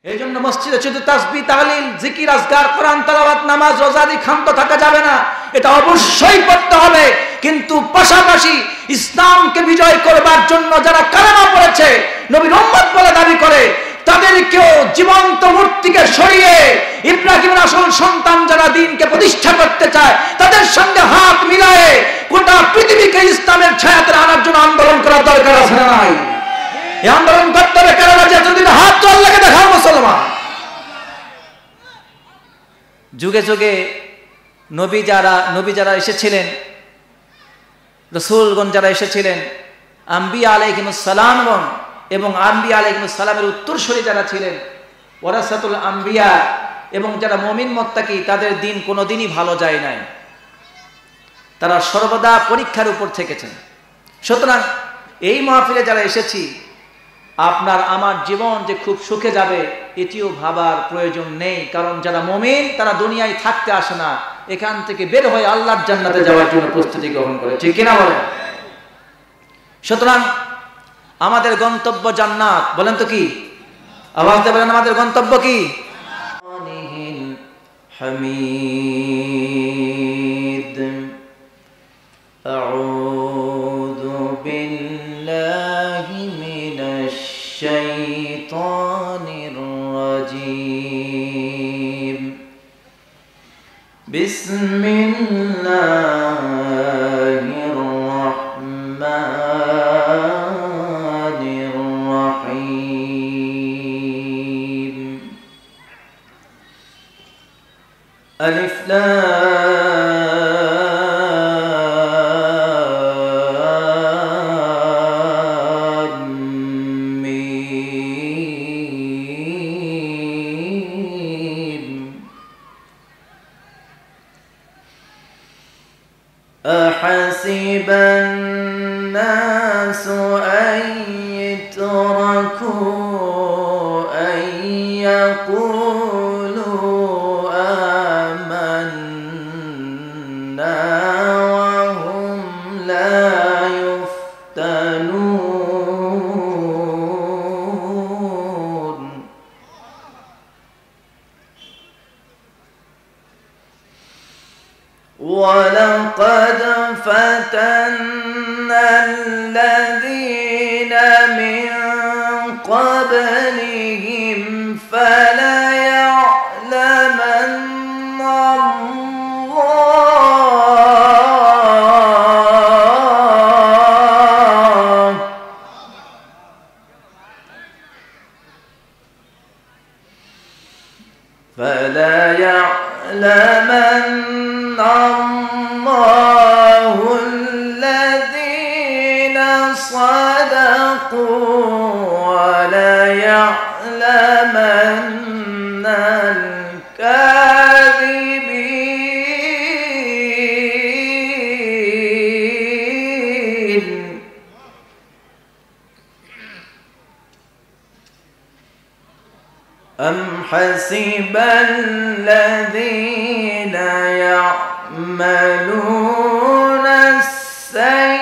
এইজন্য মসজিদে শুধু তাসবিহ তাহলিল জিকির আজকার কোরআন তেলাওয়াত নামাজ রোজা দিয়ে ক্ষান্ত থাকা যাবে না, এটা অবশ্যই পড়তে হবে। কিন্তু পাশাপাশি ইসলামকে বিজয় করবার জন্য যারা কালেমা পড়েছে, নবীর উম্মত বলে দাবি করে, তাদেরকেও জীবন্ত মূর্তিকে সরিয়ে ইব্রাহিমের আসল সন্তান যারা দ্বীনকে প্রতিষ্ঠা করতে চায় তাদের সঙ্গে হাত মিলায়ে গোটা পৃথিবীকে ইসলামের ছায়াতে আনার জন্য আন্দোলন করার দরকার আছে না নাই? এই আন্দোলন করতে হবে কারণ যদি হাত জল লাগে দেখাও মুসলমান। যুগে যুগে নবী যারা এসেছিলেন, রাসূলগণ যারা এসেছিলেন, আম্বিয়া আলাইহিমুস সালামগণ এবং আম্বিয়া আলাইহিমুস সালামের উত্তরসূরি যারা ছিলেন, ওয়ারাসাতুল আম্বিয়া, এবং যারা মুমিন মুত্তাকি, তাদের দিন কোনোদিনই ভালো যায় নাই। তারা সর্বদা পরীক্ষার উপর থেকেছেন। সুতরাং এই মাহফিলে যারা এসেছি, আপনার আমার জীবন যে খুব সুখে যাবে এটিও ভাবার প্রয়োজন নেই। কারণ যারা মুমিন তারা দুনিয়ায় থাকতে আসে না, এখান থেকে বের হয়ে আল্লাহর জান্নাতে যাওয়ার জন্য প্রস্তুতি গ্রহণ করে, ঠিক কিনা বলেন? সুতরাং আমাদের গন্তব্য জান্নাত, বলেন তো কি? আওয়াজ দিয়ে বলেন, আমাদের গন্তব্য কি? হামিদ। আউযু বিল্লাহি মিনাশ শাইতানির রাজীম। বিসমিল্লাহির রাহমানির রাহিম। আলিফ লাম মিম। আহাসিবান নাসু আন ইউতরাকু আন ইয়াকুলু আমান্না ওয়া হুম লা ইফতানুন। وَلَقَدْ فَتَنَّا الَّذِينَ مِنْ قَبْلِهِمْ فَلَيَعْلَمَنَّ اللَّهُ الذين صدقوا وليعلمن الكاذبين. أم حسب الذين يعملون السيئات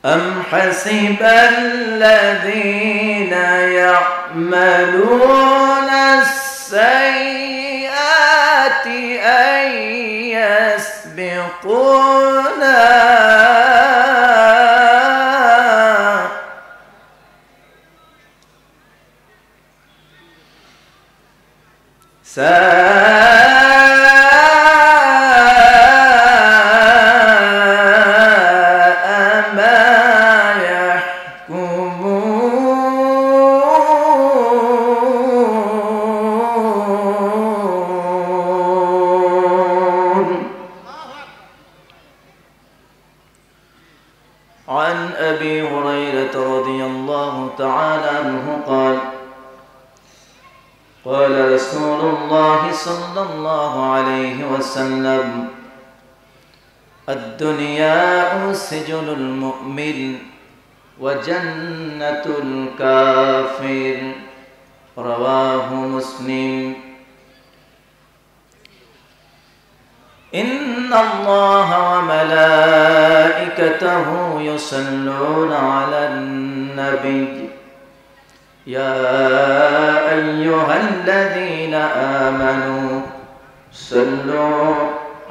أم حسب الذين يعملون السيئات أن يسبقونا ساء ما يحكمون. عن أبي هريرة رضي الله تعالى عنه قال قال رسول الله صلى الله عليه وسلم الدنيا سجن المؤمن وجنة الكافر. رواه مسلم. إن الله وملائكته وملائكته يصلون على النبي يا أيها الذين آمنوا صلوا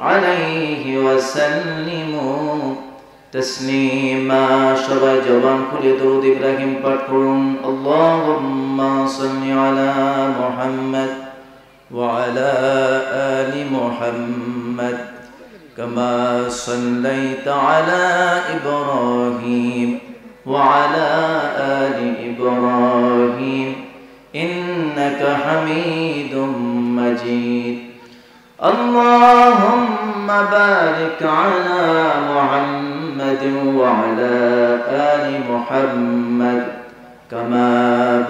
عليه وسلموا تسليما সবাই জবান খুলে দরুদ ইব্রাহিম পাঠ করুন আল্লাহুম্মা সাল্লি আলা মুহাম্মদ ওয়া আলা আলি মুহাম্মদ কামা সাল্লাইতা আলা ইব্রাহিম ওয়া আলা আলি ইব্রাহিম ইন্নাকা হামিদুম মাজিদ اللهم بارك على محمد وعلى آل محمد كما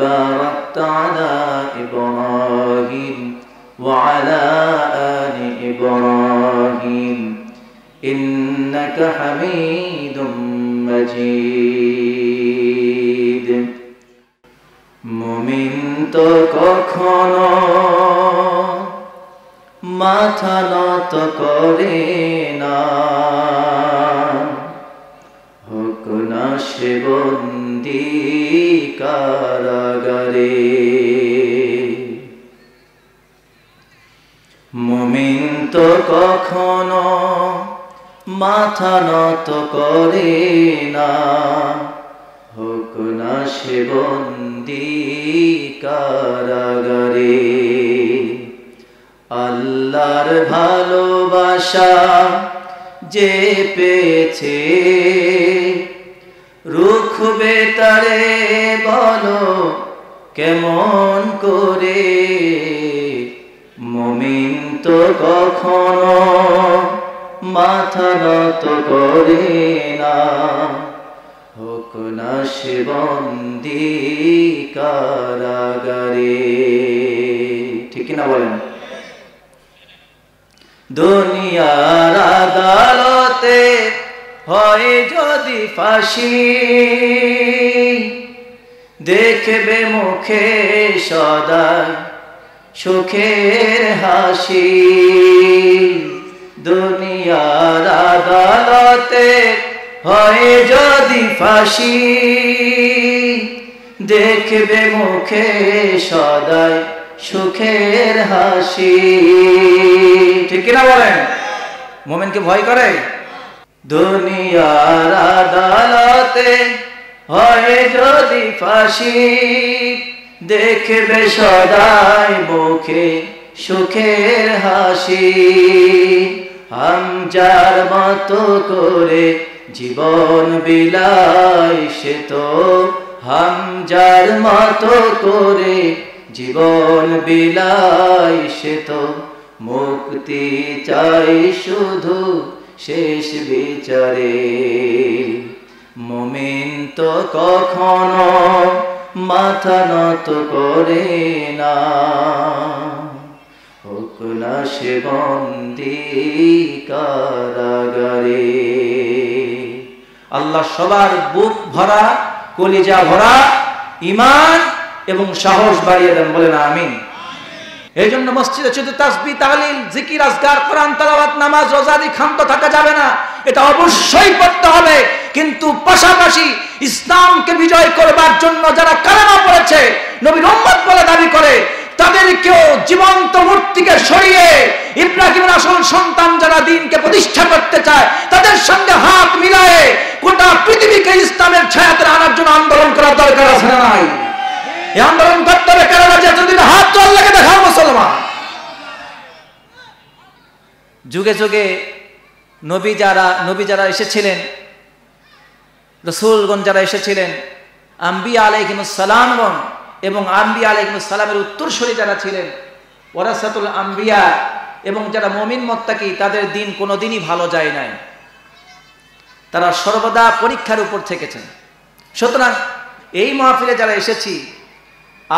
باركت على إبراهيم وعلى آل إبراهيم إنك حميد مجيد মুমিন তো কখনো মাথা নত করে না, হোক না সে বন্দী কারাগারে। মুমিন তো কখনো মাথা নত করে না, হোক না সে বন্দী কারাগারে। আল্লাহর ভালোবাসা যে পেয়েছে রুখবে তারে বলো কেমন করে। মুমিন তো কখনো মাথা নত করে না, হোক না সে বন্দী কারাগারে। ঠিক কিনা বলেন? দুনিয়ার আদালতে হয় যদি ফাঁসি, দেখবে মুখে সদা সুখের হাসি। দুনিয়ার আদালতে হয় যদি ফাঁসি, দেখবে মুখে সদাই সুখের হাসি। ঠিক কিনা বলেন? মুমিনকে ভয় করে? দুনিয়ার আদালতে হয় যদি ফাঁসি, দেখবে সদাই মুখে সুখের হাসি। হামজার মতো করে জীবন বিলায় সে তো, হামজার মতো করে জীবন বিলায় সে তো, মুক্তি চাই শুধু শেষ বিচারে। মুমিন তো কখনো মাথা নত করে না, হোক না সে বন্দী কারাগারে। আল্লাহ সবার বুক ভরা কলিজা ভরা ঈমান এবং সাহস বাড়িয়ে দেন, বলেন আমিন। এই জন্য মসজিদে শুধু তাসবিহ, তাহলিল, জিকির, আজকার, কোরআন তেলাওয়াত, নামাজ, রোজা দিয়ে ক্ষান্ত থাকা যাবে না। এটা অবশ্যই পড়তে হবে, কিন্তু পাশাপাশি ইসলামকে বিজয় করবার জন্য যারা কালেমা পড়েছে, নবীর উম্মত বলে দাবি করে, তাদেরকেও জীবন্ত মূর্তিকে সরিয়ে ইব্রাহিমের আসল সন্তান যারা দ্বীনকে প্রতিষ্ঠা করতে চায়, তাদের সঙ্গে হাত মিলায়ে গোটা পৃথিবীকে ইসলামের ছায়াতে আনার জন্য আন্দোলন করার দরকার আছে না নাই? এই আন্দোলন করতে হবে। কারণ যদি হাত জল লাগে দেখাও মুসলমান। যুগে যুগে নবী যারা এসেছিলেন, রাসূলগণ যারা এসেছিলেন, আম্বিয়া আলাইহিমুস সালামগণ এবং আম্বিয়া আলাইহিমুস সালামের উত্তরসূরি যারা ছিলেন, ওয়ারাসাতুল আম্বিয়া, এবং যারা মুমিন মুত্তাকি, তাদের দিন কোনোদিনই ভালো যায় নাই। তারা সর্বদা পরীক্ষার উপর থেকেছেন। সুতরাং এই মাহফিলে যারা এসেছি,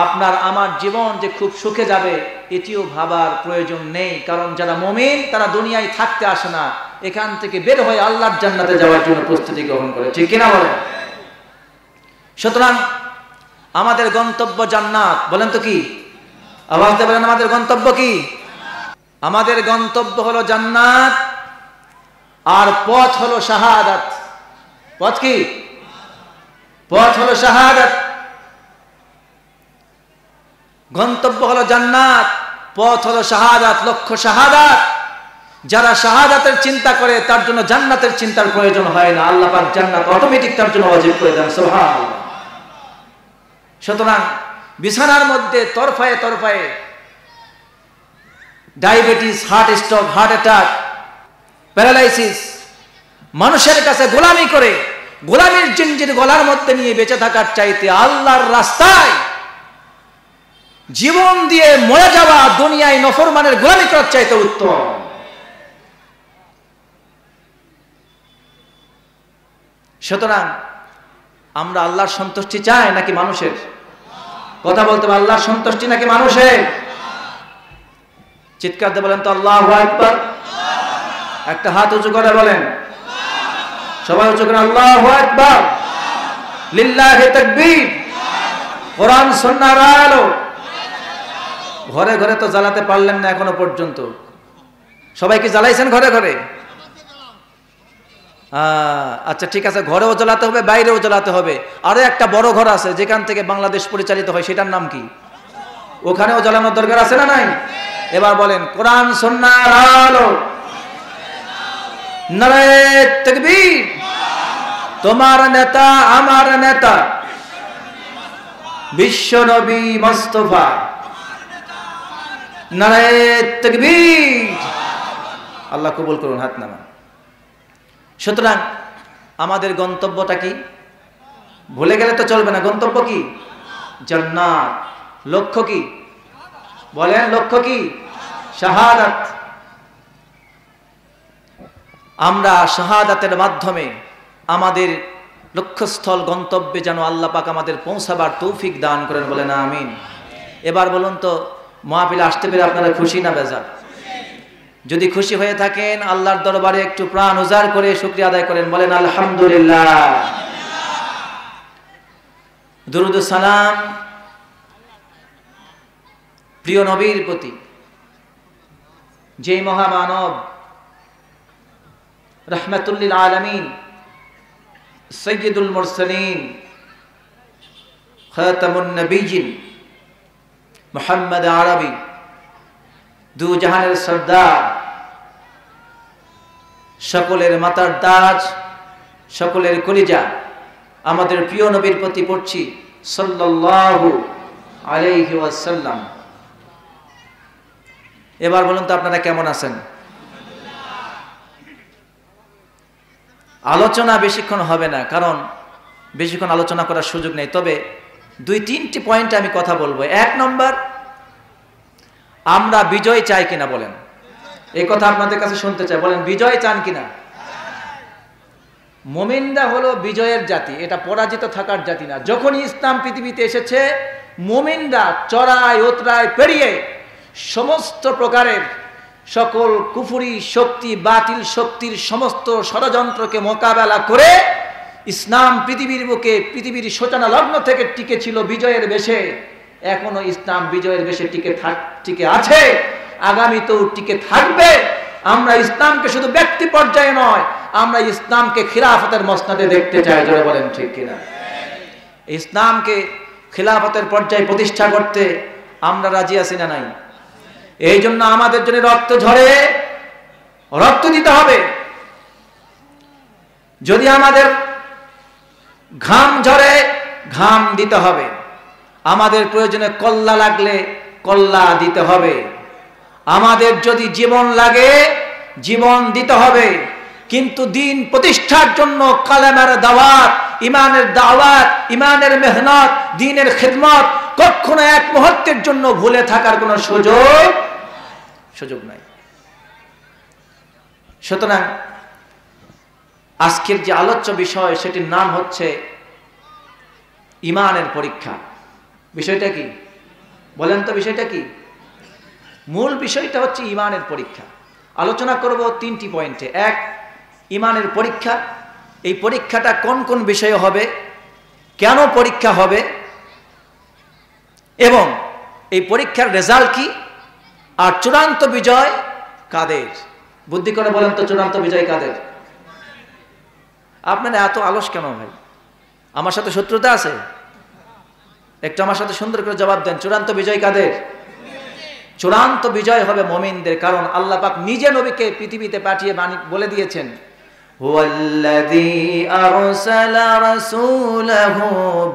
আপনার আমার জীবন যে খুব সুখে যাবে এটিও ভাবার প্রয়োজন নেই। কারণ যারা মুমিন তারা দুনিয়ায় থাকতে আসে না, এখান থেকে বের হয়ে আল্লাহর জান্নাতে যাওয়ার জন্য প্রস্তুতি গ্রহণ করে। ঠিক কিনা বলেন? সুতরাং আমাদের গন্তব্য জান্নাত। বলেন তো কি? আওয়াজ দিয়ে বলেন, আমাদের গন্তব্য কি? আমাদের গন্তব্য হলো জান্নাত, আর পথ হলো শাহাদাত। পথ কি? পথ হলো শাহাদাত, গন্তব্য হলো জান্নাত, পথ হলো শাহাদাত, লক্ষ্য শাহাদাত। যারা শাহাদাতের চিন্তা করে তার জন্য জান্নাতের চিন্তার প্রয়োজন হয় না, আল্লাহ পাক জান্নাত অটোমেটিক তার জন্য ওয়াজিব করে দেন। সুবহানাল্লাহ। সুতরাং বিছানার মধ্যে তরফায়ে তরফায়ে diabetes, heart stroke, heart attack, paralysis, মানুষের কাছে গোলামি করে গোলামির জিনজির গলার মধ্যে নিয়ে বেঁচে থাকার চাইতে আল্লাহর রাস্তায় জীবন দিয়ে মরে যাওয়া দুনিয়ায় নফরমানের গোলামি করার চাইতে উত্তম। সুতরাং আমরা আল্লাহর সন্তুষ্টি চাই নাকি মানুষের? কথা বলতে হবে, আল্লাহর সন্তুষ্টি নাকি মানুষের? চিৎকার দিয়ে বলেন তো আল্লাহু আকবার। একটা হাত উঁচু করে বলেন, সবাই উঁচু করে আল্লাহু আকবার, লিল্লাহি তাকবীর। কোরআন সুন্নাহর আলো। ঘরে ঘরে তো জ্বালাতে পারলেন না এখনো পর্যন্ত, সবাই কি জ্বালাইছেন ঘরে ঘরে? আচ্ছা ঠিক আছে, ঘরেও জ্বালাতে হবে, বাইরেও জ্বালাতে হবে। আরো একটা বড় ঘর আছে যেখান থেকে বাংলাদেশ পরিচালিত হয়, সেটার নাম কি? ওখানেও জ্বালানোর দরকার আছে না নাই? এবার বলেন কোরআন সুন্নাহর আলো, নারে তাকবীর। তোমার নেতা আমার নেতা বিশ্ব নবী মুস্তাফা, নারে তাকবীর। আল্লাহ কবুল করুন, হাত নামান। সুতরাং আমাদের গন্তব্যটা কি? ভুলে গেলে তো চলবে না। গন্তব্য কি? জান্নাত। লক্ষ্য কি? বলেন লক্ষ্য কি? শাহাদাত। আমরা শাহাদাতের মাধ্যমে আমাদের লক্ষ্যস্থল গন্তব্যে যেন আল্লাহ পাক আমাদের পৌঁছাবার তৌফিক দান করেন, বলেন আমিন। এবার বলুন তো, মাহফিলে আসতে পেরে আপনারা খুশি না বেজার? যদি খুশি হয়ে থাকেন আল্লাহর দরবারে একটু প্রাণ উজাড় করে শুকরিয়া আদায় করেন, বলেন আলহামদুলিল্লাহ। দুরুদ সালাম প্রিয় নবীর প্রতি, যেই মহামানব রাহমাতুল লিল আলামিন, সাইয়্যিদুল মুরসালিন, খাতামুন নবিয়্যিন মুহাম্মদ আরবি, দু জাহানের সর্দার, সকলের মাতার তাজ, সকলের কলিজা, আমাদের প্রিয় নবীর প্রতি পড়ছি সাল্লাল্লাহু আলাইহি ওয়াসাল্লাম। এবার বলুন তো আপনারা কেমন আছেন? আলোচনা বেশিক্ষণ হবে না, কারণ বেশিক্ষণ আলোচনা করার সুযোগ নেই। তবে দুই তিনটি পয়েন্টে আমি কথা বলবো। এক নম্বর, আমরা বিজয় চাই কিনা বলেন? এই কথা আপনাদের কাছে শুনতে চাই, বলেন বিজয় চান কিনা? মুমিনরা হলো বিজয়ের জাতি, এটা পরাজিত থাকার জাতি না। যখনই ইসলাম পৃথিবীতে এসেছে, মুমিনরা চড়াই উতরাই পেরিয়ে সমস্ত প্রকারের সকল কুফরি শক্তি, বাতিল শক্তির সমস্ত ষড়যন্ত্রকে মোকাবেলা করে ইসলাম পৃথিবীর বুকে পৃথিবীর সূচনা লগ্ন থেকে টিকে ছিল বিজয়ের বেশে। এখনো ইসলাম বিজয়ের বেশে টিকে আছে, আগামীতেও টিকে থাকবে। আমরা ইসলামকে শুধু ব্যক্তি পর্যায়ে নয়, আমরা ইসলামকে খিলাফতের মসনদে দেখতে চাই। জোরে বলেন ঠিক কিনা? ইসলামকে খিলাফতের পর্যায়ে প্রতিষ্ঠা করতে আমরা রাজি আছি না নাই? এই জন্য আমাদের জন্য রক্ত ঝরে, রক্ত দিতে হবে। যদি আমাদের ঘাম ঝরে, ঘাম দিতে হবে। আমাদের প্রয়োজনে কল্লা লাগলে কল্লা দিতে হবে। আমাদের যদি জীবন লাগে, জীবন দিতে হবে। কিন্তু দিন প্রতিষ্ঠার জন্য কালেমার দাওয়াত, ইমানের দাওয়াত, ইমানের মেহনত, দ্বীনের খিদমত কখনো এক মুহূর্তের জন্য ভুলে থাকার কোনো সুযোগ নাই। সুতরাং আজকের যে আলোচ্য বিষয়, সেটির নাম হচ্ছে ইমানের পরীক্ষা। বিষয়টা কি বলেন তো? বিষয়টা কি? মূল বিষয়টা হচ্ছে ইমানের পরীক্ষা। আলোচনা করব তিনটি পয়েন্টে। এক, ইমানের পরীক্ষা। এই পরীক্ষাটা কোন কোন বিষয়ে হবে, কেন পরীক্ষা হবে, এবং এই পরীক্ষার রেজাল্ট কি, আর চূড়ান্ত বিজয় কাদের? বুদ্ধি করে বলেন তো, চূড়ান্ত বিজয় কাদের? আপনারা এত আলস কেন ভাই? আমার সাথে শত্রুতা আছে? একটু আমার সাথে সুন্দর করে জবাব দেন। চূড়ান্ত বিজয় কাদের? চূড়ান্ত বিজয় হবে মুমিনদের। কারণ আল্লাহ পাক নিজে নবীকে পৃথিবীতে পাঠিয়ে বলে দিয়েছেন, হুয়াল্লাযী আরসালা রাসূলাহু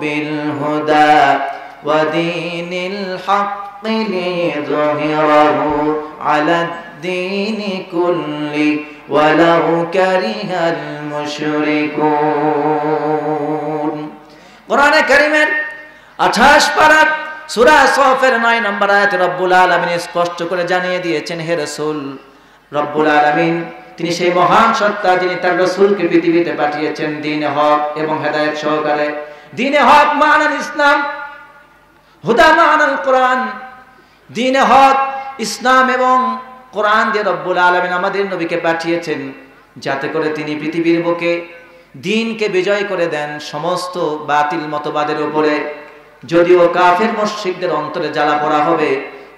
বিল হুদা ওয়া দীনিল হাক্কি লিযুহিরাহু আলাদ-দীনি কুল্লি ওয়ালাউ কারিহাল মুশরিকুন। কোরআনে কারীমের 28 পারা সূরা সফের 9 নম্বর আয়াতে রব্বুল আলামিন স্পষ্ট করে জানিয়ে দিয়েছেন, হে রাসূল, রব্বুল আলামিন তিনি সেই মহান সত্তা যিনি তার রাসূলকে পৃথিবীতে পাঠিয়েছেন দ্বীনে হক এবং হেদায়েত সহকারে। দ্বীনে হক মানাল ইসলাম, হুদা মানাল কোরআন। দ্বীনে হক ইসলাম এবং কোরআন দিয়ে রব্বুল আলামিন আমাদের নবীকে পাঠিয়েছেন যাতে করে তিনি পৃথিবীর বুকে দ্বীনকে বিজয় করে দেন সমস্ত বাতিল মতবাদের উপরে। যদিও কাফের মুশরিকদের অন্তরে জ্বালা পোড়া হবে,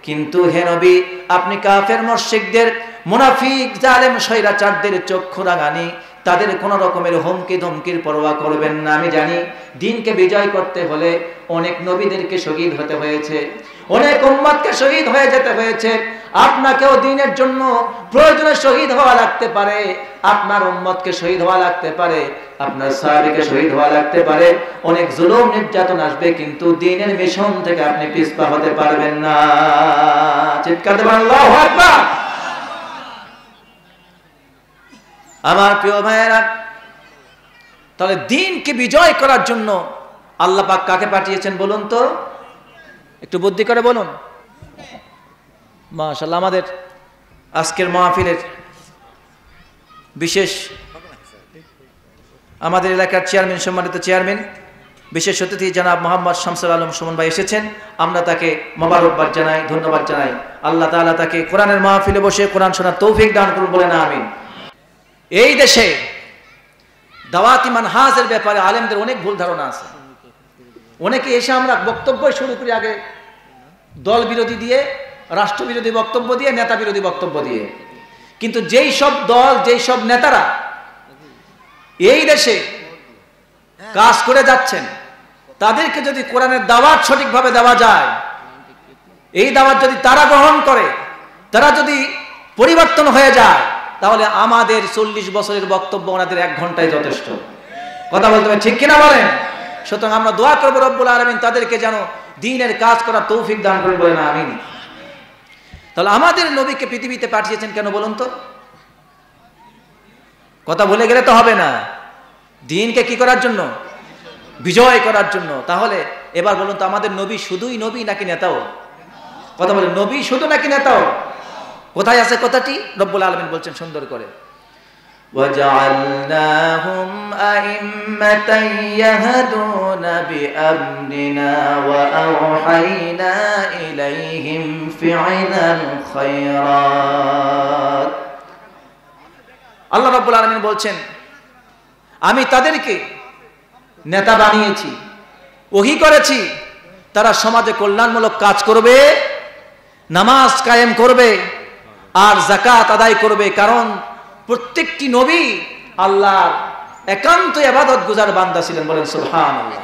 কিন্তু হে নবী, আপনি কাফের মুশরিকদের, মুনাফিক, জালেম, স্বৈরাচারদের চক্ষু রাঙানি, তাদের কোনো রকমের হুমকি ধমকির পরোয়া করবেন না। আমি জানি দ্বীনকে বিজয় করতে হলে অনেক নবীদেরকে শহীদ হতে হয়েছে, অনেক উম্মতকে শহীদ হয়ে যেতে হয়েছে। আপনাকেও দ্বীনের জন্য প্রয়োজনে শহীদ হওয়া লাগতে পারে, আপনার উম্মতকে শহীদ হওয়া লাগতে পারে, আপনার সাহাবীকে শহীদ হওয়া লাগতে পারে। অনেক জুলুম নির্যাতন আসবে, কিন্তু দ্বীনের মিশন থেকে আপনি পিছপা হতে পারবেন না। চিৎকার দেবেন আল্লাহু আকবার। আমার প্রিয় ভাইয়েরা, তাহলে দ্বীনকে বিজয় করার জন্য আল্লাহ পাক কাকে পাঠিয়েছেন বলুন তো? একটু বুদ্ধি করে বলুন। মাশাআল্লাহ, আমাদের আজকের মাহফিলের বিশেষ, আমাদের এলাকার চেয়ারম্যান, সম্মানিত চেয়ারম্যান, বিশেষ অতিথি জনাব মোহাম্মদ শামসুল আলম সুমন ভাই এসেছেন। আমরা তাকে মোবারকবাদ জানাই, ধন্যবাদ জানাই। আল্লাহ তাআলা তাকে কোরআনের মাহফিলে বসে কোরআন শোনার তৌফিক দান করুন, বলেন আমিন। এই দেশে দাওয়াতি মানহাজের ব্যাপারে আলেমদের অনেক ভুল ধারণা আছে। অনেকে এসে আমরা বক্তব্য শুরু করি আগে দল বিরোধী দিয়ে, রাষ্ট্র বিরোধী বক্তব্য দিয়ে, নেতা বিরোধী বক্তব্য দিয়ে। কিন্তু যেই সব দল, যেই সব নেতারা এই দেশে কাজ করে যাচ্ছেন, তাদেরকে যদি কোরআনের দাওয়াত সঠিকভাবে দেওয়া যায়, এই দাওয়াত যদি তারা গ্রহণ করে, তারা যদি পরিবর্তন হয়ে যায়, তাহলে আমাদের 40 বছরের বক্তব্য ওনাদের 1 ঘন্টায় যথেষ্ট। কথা বলতে হবে, ঠিক কিনা বলেন? সুতরাং আমরা দোয়া করবো রব্বুল আলামিন তাদেরকে যেন দ্বীনের কাজ করার তৌফিক দান করেন, বলেন আমিন। তাহলে আমাদের নবীকে পৃথিবীতে পাঠিয়েছেন কেন বলুন তো? কথা ভুলে গেলে তো হবে না। দ্বীনকে কি করার জন্য? বিজয় করার জন্য। তাহলে এবার বলুন তো, আমাদের নবী শুধুই নবী নাকি নেতাও? কথা বলেন, নবী শুধু নাকি নেতাও? কোথায় আছে কথাটি? রব্বুল আলামিন বলছেন সুন্দর করে, وَجَعَلْنَاهُمْ أَئِمَّةً يَهْدُونَ بِأَمْرِنَا وَأَوْحَيْنَا إِلَيْهِمْ فِعْلَ الْخَيْرَاتِ। আল্লাহ রাব্বুল আলামিন বলছেন, আমি তাদেরকে নেতা বানিয়েছি, ওহী করেছি, তারা সমাজে কল্যাণমূলক কাজ করবে, নামাজ কায়েম করবে আর যাকাত আদায় করবে। কারণ প্রত্যেকটি নবী আল্লাহর একান্ত ইবাদত গুজার বান্দা ছিলেন, বলেন সুবহানাল্লাহ।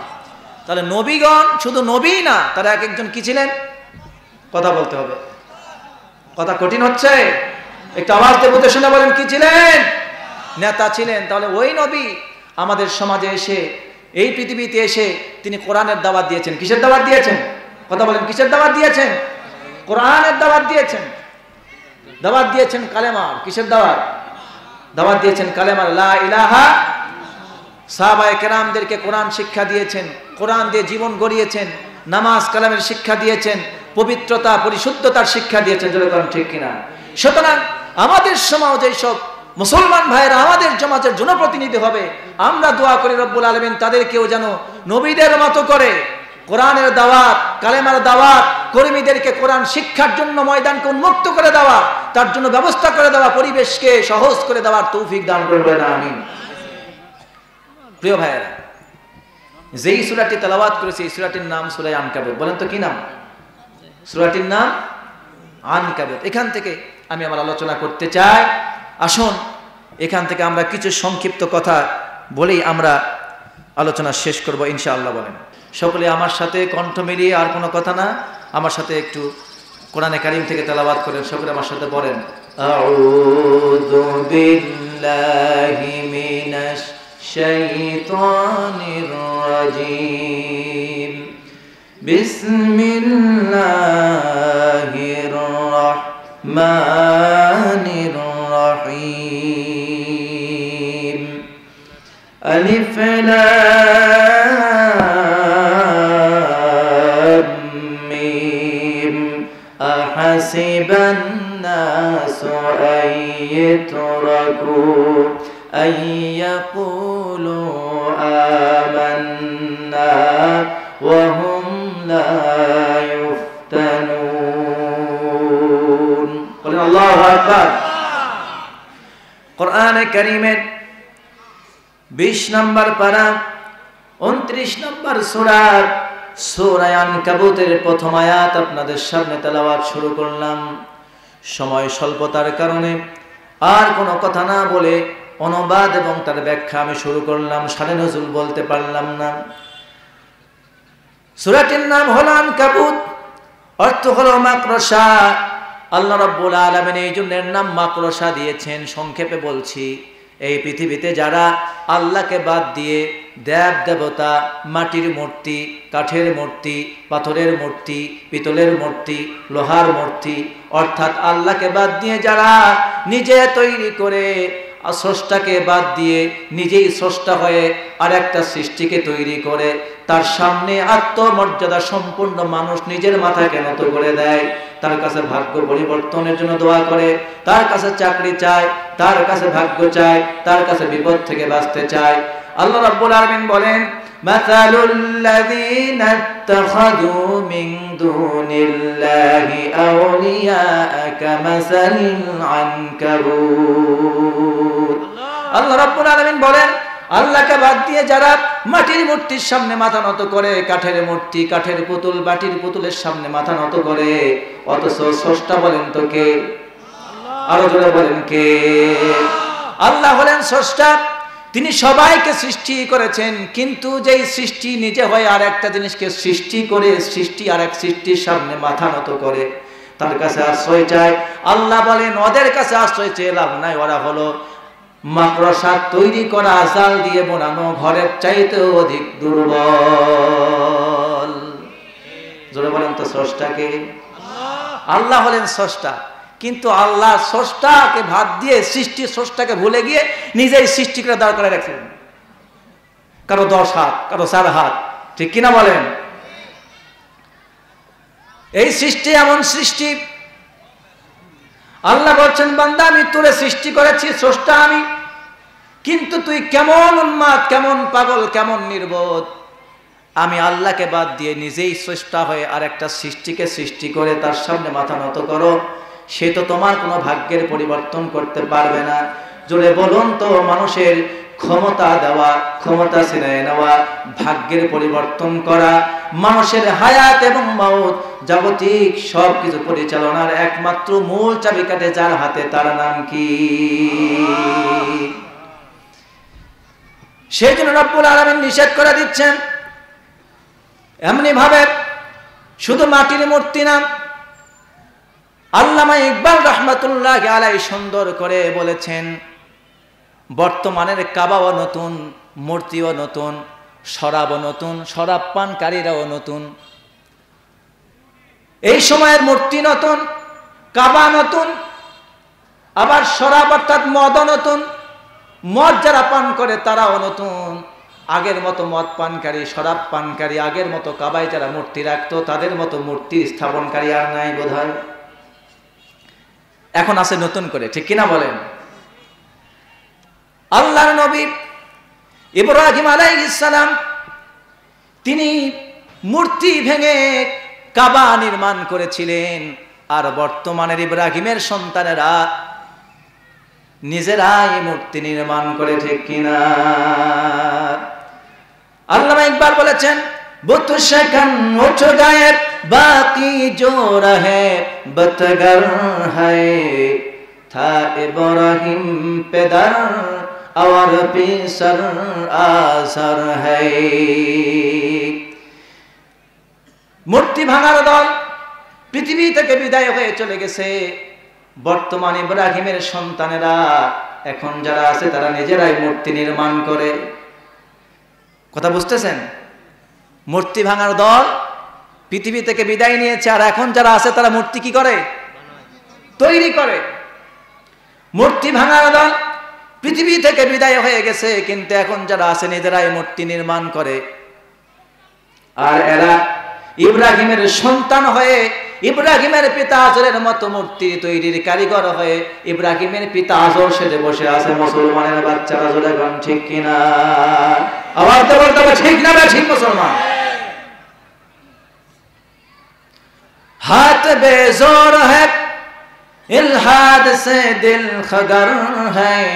তাহলে নবীগণ শুধু নবী না, তারা এক একজন কি ছিলেন? কথা বলতে হবে, কথা কঠিন হচ্ছে, একটু আওয়াজ দিয়ে বুঝে শুনে বলেন, কি ছিলেন? নেতা ছিলেন। তাহলে ওই নবী আমাদের সমাজে এসে, এই পৃথিবীতে এসে তিনি কোরআনের দাওয়াত দিয়েছেন। কিসের দাওয়াত দিয়েছেন? কথা বলেন, কিসের দাওয়াত দিয়েছেন? কোরআনের দাওয়াত দিয়েছেন। দাওয়াত দিয়েছেন কালেমার। কিসের দাওয়াত? দাওয়াত দিয়েছেন কালেমার, লা ইলাহা। সাহাবায়ে কেরামদেরকে কোরআন শিক্ষা দিয়েছেন, কোরআন দিয়ে জীবন গড়িয়েছেন, নামাজ কালামের শিক্ষা দিয়েছেন, পবিত্রতা, পরিশুদ্ধতার শিক্ষা দিয়েছেন। যেরকম ঠিক কিনা? সুতরাং আমাদের সমাজে সব মুসলমান ভাইয়েরা আমাদের সমাজের জনপ্রতিনিধি হবে। আমরা দোয়া করি রব্বুল আলামিন তাদেরকেও যেন নবীদের মতো করে কোরআনের দাওয়াত, কালেমার দাওয়াত, কর্মীদেরকে কোরআন শিক্ষার জন্য ময়দানকে উন্মুক্ত করে দেওয়া, তার জন্য ব্যবস্থা করে দেওয়া, পরিবেশকে সহজ করে দেওয়ার তৌফিক দান করবেন, আমিন। প্রিয় ভাইয়েরা, যেই সূরাটি তেলাওয়াত করেছি এই সূরাটির নাম সূরা আনকাবুত। বলেন তো কি নাম? সূরাটির নাম আনকাবুত। এখান থেকে আমি আমার আলোচনা করতে চাই। আসুন এখান থেকে আমরা কিছু সংক্ষিপ্ত কথা বলেই আমরা আলোচনা শেষ করব ইনশাআল্লাহ। বলেন সকলে আমার সাথে কণ্ঠ মিলিয়ে, আর কোনো কথা না, আমার সাথে একটু কোরআনে কারীম থেকে তেলাওয়াত করেন। সকলে আমার সাথে বলেন, আউযু বিল্লাহি মিনাশ শাইতানির রাজীম, বিসমিল্লাহির রাহমানির রাহিম, আলিফ লাম মিম, আহাসিবান নাসু আইয়ুতরাকু আইয়াকুলু আমান্না ওয়া হুম লা ইফতানুন। বলেন আল্লাহু আকবার। কোরআনে কারীমের 20 নম্বর পারা 29 নম্বর সূরা সূরা আনকাবুতের প্রথম আয়াত আপনাদের সামনে তেলাওয়াত শুরু করলাম। সময় স্বল্পতার কারণে আর কোনো কথা না বলে অনুবাদ এবং তার ব্যাখ্যা আমি শুরু করলাম, শানে নজুল বলতে পারলাম না। সূরাটির নাম হলো আনকাবুত, অর্থ হলো মাকড়সা। আল্লাহ রাব্বুল আলামিন এই জন্য এর নাম মাকড়সা দিয়েছেন। সংক্ষেপে বলছি, এই পৃথিবীতে যারা আল্লাহকে বাদ দিয়ে দেব দেবতা, মাটির মূর্তি, কাঠের মূর্তি, পাথরের মূর্তি, পিতলের মূর্তি, লোহার মূর্তি, অর্থাৎ আল্লাহকে বাদ দিয়ে যারা নিজে তৈরি করে, স্রষ্টাকে বাদ দিয়ে নিজেই স্রষ্টা হয়ে আর একটা সৃষ্টিকে তৈরি করে, তার সামনে আত্মমর্যাদা সম্পূর্ণ মানুষ নিজের মাথাকে নত করে দেয়, তার কাছে ভাগ্য পরিবর্তনের জন্য দোয়া করে, তার কাছে চাকরি চায়, তার কাছে ভাগ্য চায়, তার কাছে বিপদ থেকে বাঁচতে চায়। আল্লাহ রাব্বুল আলামিন বলেন, মাসালুল লাযীনা ইত্তাখাযু মিন দুনিল্লাহি আউলিয়া কামাসালিল আনকাবুত। আল্লাহ রাব্বুল আলামিন বলেন, আল্লাহকে বাদ দিয়ে যারা মাটির মূর্তির সামনে মাথা নত করে, কাঠের মূর্তি, কাঠের পুতুল, মাটির পুতুলের সামনে মাথা নত করে, অথচ স্রষ্টা বলেন তো কে? আরো জোরে বলেন কে? আল্লাহ হলেন স্রষ্টা। তিনি সবাইকে সৃষ্টি করেছেন, কিন্তু যেই সৃষ্টি নিজে হয় আর একটা জিনিসকে সৃষ্টি করে, সৃষ্টি আর এক সৃষ্টির সামনে মাথা নত করে, তার কাছে আশ্রয় চায়। আল্লাহ বলেন, ওদের কাছে আশ্রয় চেয়ে লাভ নাই, ওরা হলো মাকড়সা তৈরি করা, জাল দিয়ে বানানো ঘরের চাইতেও অধিক দুর্বল। জোরে বলেন তো স্রষ্টাকে? আল্লাহ হলেন স্রষ্টা, কিন্তু আল্লাহ স্রষ্টাকে ভাত দিয়ে সৃষ্টি স্রষ্টাকে ভুলে গিয়ে নিজেই সৃষ্টি করে দাঁড় করে রাখলেন। কারো 10 হাত, কারো 4 হাত, ঠিক কিনা বলেন? এই সৃষ্টি এমন সৃষ্টি, আল্লাহ বলছেন, বান্দা আমি তোরে সৃষ্টি করেছি, স্রষ্টা আমি, কিন্তু তুই কেমন উন্মাদ, কেমন পাগল, কেমন নির্বোধ। আমি আল্লাহকে বাদ দিয়ে নিজেই স্রষ্টা হয়ে আর একটা সৃষ্টিকে সৃষ্টি করে তার সামনে মাথা নত করো, সে তো তোমার কোনো ভাগ্যের পরিবর্তন করতে পারবে না। জোরে বলুন তো, মানুষের ক্ষমতা দেওয়া, ক্ষমতা ছিনিয়ে নেওয়া, ভাগ্যের পরিবর্তন করা, মানুষের হায়াত এবং মাউত, জাগতিক সবকিছু পরিচালনার একমাত্র মূল চাবিকাঠি যার হাতে, তার নাম কি? সেই জন্য রব্বুল আলামিন নিষেধ করে দিচ্ছেন। এমনি ভাবে শুধু মাটির মূর্তি না, আল্লামা ইকবাল রাহমাতুল্লাহি আলাইহি সুন্দর করে বলেছেন, বর্তমানের কাবাও নতুন, মূর্তিও নতুন, শরাবও নতুন, শরাব পানকারীরাও নতুন। এই সময়ের মূর্তি নতুন, কাবা নতুন, আবার শরাব অর্থাৎ মদও নতুন, মদ যারা পান করে তারাও নতুন। আগের মতো মদ পানকারী, শরাব পানকারী, আগের মতো কাবায় যারা মূর্তি রাখতো তাদের মতো মূর্তি স্থাপনকারী আর নাই বোধহয়। এখন আছে নতুন করে, ঠিক কিনা বলেন? আল্লাহর নবী ইব্রাহিম আলাইহিস সালাম তিনি মূর্তি ভেঙে কাবা নির্মাণ করেছিলেন, আর বর্তমানের ইব্রাহিমের সন্তানেরা নিজেরাই মূর্তি নির্মাণ করে, ঠিক কিনা? আল্লামা ইকবাল বলেছেন, বুত শকন উঠ গায়ে বাকি जो रहे बतगर है था इब्राहिम पे दर और पीसर आसर है। মূর্তি ভাঙার দল পৃথিবী থেকে বিদায় হয়ে চলে গেছে। বর্তমানে ইব্রাহিমের সন্তানেরা এখন যারা আছে তারা নিজেরাই মূর্তি নির্মাণ করে। কথা বুঝতেছেন? মূর্তি ভাঙার দল পৃথিবী থেকে বিদায় নিয়েছে, আর এখন যারা আছে তারা মূর্তি কি করে? তৈরি করে। মূর্তি ভাঙার দল পৃথিবী থেকে বিদায় হয়ে গেছে, কিন্তু এখন যারা আছে নিজেরাই মূর্তি নির্মাণ করে। আর এরা ইব্রাহিমের সন্তান হয়ে ইব্রাহিমের পিতা আজরের মতো মূর্তি তৈরির কারিগর হয়ে ইব্রাহিমের পিতা আজর সেজে বসে আছে। মুসলমানের বাচ্চারা জোরে গান ঠিক কিনা? আওয়াজ দিয়ে বলতে হবে ঠিক না ঠিক মুসলমান? হাত বেজোর হ্যায় ইলহাদ সে দিল খগর হ্যায়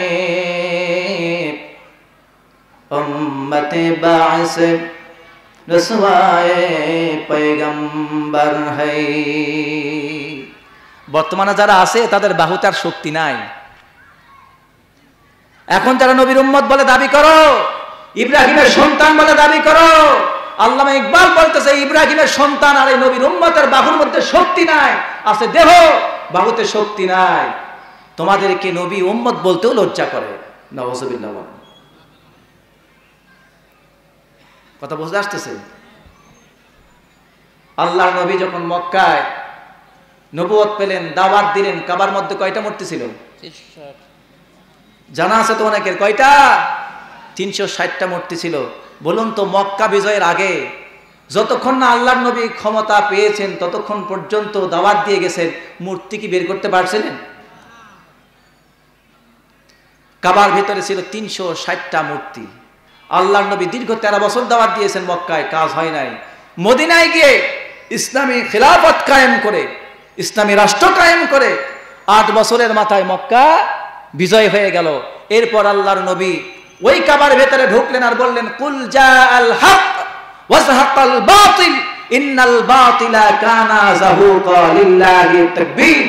উম্মতে বা'স রসওয়ায়ে পয়গম্বর হ্যায়। বর্তমানে যারা আছে তাদের বাহুতার শক্তি নাই। এখন যারা নবীর উম্মত বলে দাবি করো, ইব্রাহিমের সন্তান বলে দাবি করো, আল্লামা ইকবাল বলতেছে ইব্রাহিমের সন্তান আর এই নবীর উম্মতের বাহুর মধ্যে শক্তি নাই, আছে দেহ, বাহুতে শক্তি নাই। তোমাদেরকে নবী উম্মত বলতেও লজ্জা করে। নাউযুবিল্লাহ। কথা বুঝতে আসতেছে? আল্লাহর নবী যখন মক্কায় নবুয়ত পেলেন, দাওয়াত দিলেন, কাবার মধ্যে কয়টা মূর্তি ছিল জানা আছে তো অনেকের? কয়টা? 360টা মূর্তি ছিল। বলুন তো, মক্কা বিজয়ের আগে যতক্ষণ না আল্লাহর নবী ক্ষমতা পেয়েছেন ততক্ষণ পর্যন্ত দাওয়াত দিয়ে গেছেন, মূর্তি কি বের করতে পারছিলেন? কাবার ভিতরে ছিল 360টা মূর্তি। আল্লাহর নবী দীর্ঘ 13 বছর দাওয়াত দিয়েছেন, মক্কায় কাজ হয় নাই। মদিনায় গিয়ে ইসলামী খিলাফত কায়েম করে, ইসলামী রাষ্ট্র কায়েম করে 8 বছরের মাথায় মক্কা বিজয় হয়ে গেল। এরপর আল্লাহর নবী ওই কাবার ভেতরে ঢুকলেন আর বললেন, কুল জাআল হক ওয়া যাহাকাল বাতিল ইন্নাল বাতিলা কানা যাহুকা লিল্লাহি তাকবীর।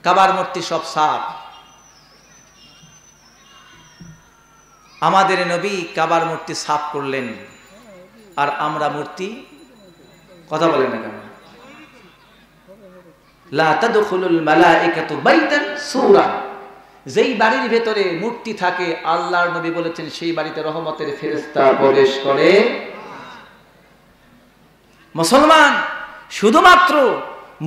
কাবার মূর্তি সব সাফ। আমাদের নবী কাবার মূর্তি সাফ করলেন, আর আমরা মূর্তি, কথা বলেন না কেন? লা তাদখুলুল মালাইকাতু বাইতান সূরা, যেই বাড়ির ভেতরে মূর্তি থাকে আল্লাহর নবী বলেছেন সেই বাড়িতে রহমতের ফেরেশতা প্রবেশ করে। মুসলমান শুধুমাত্র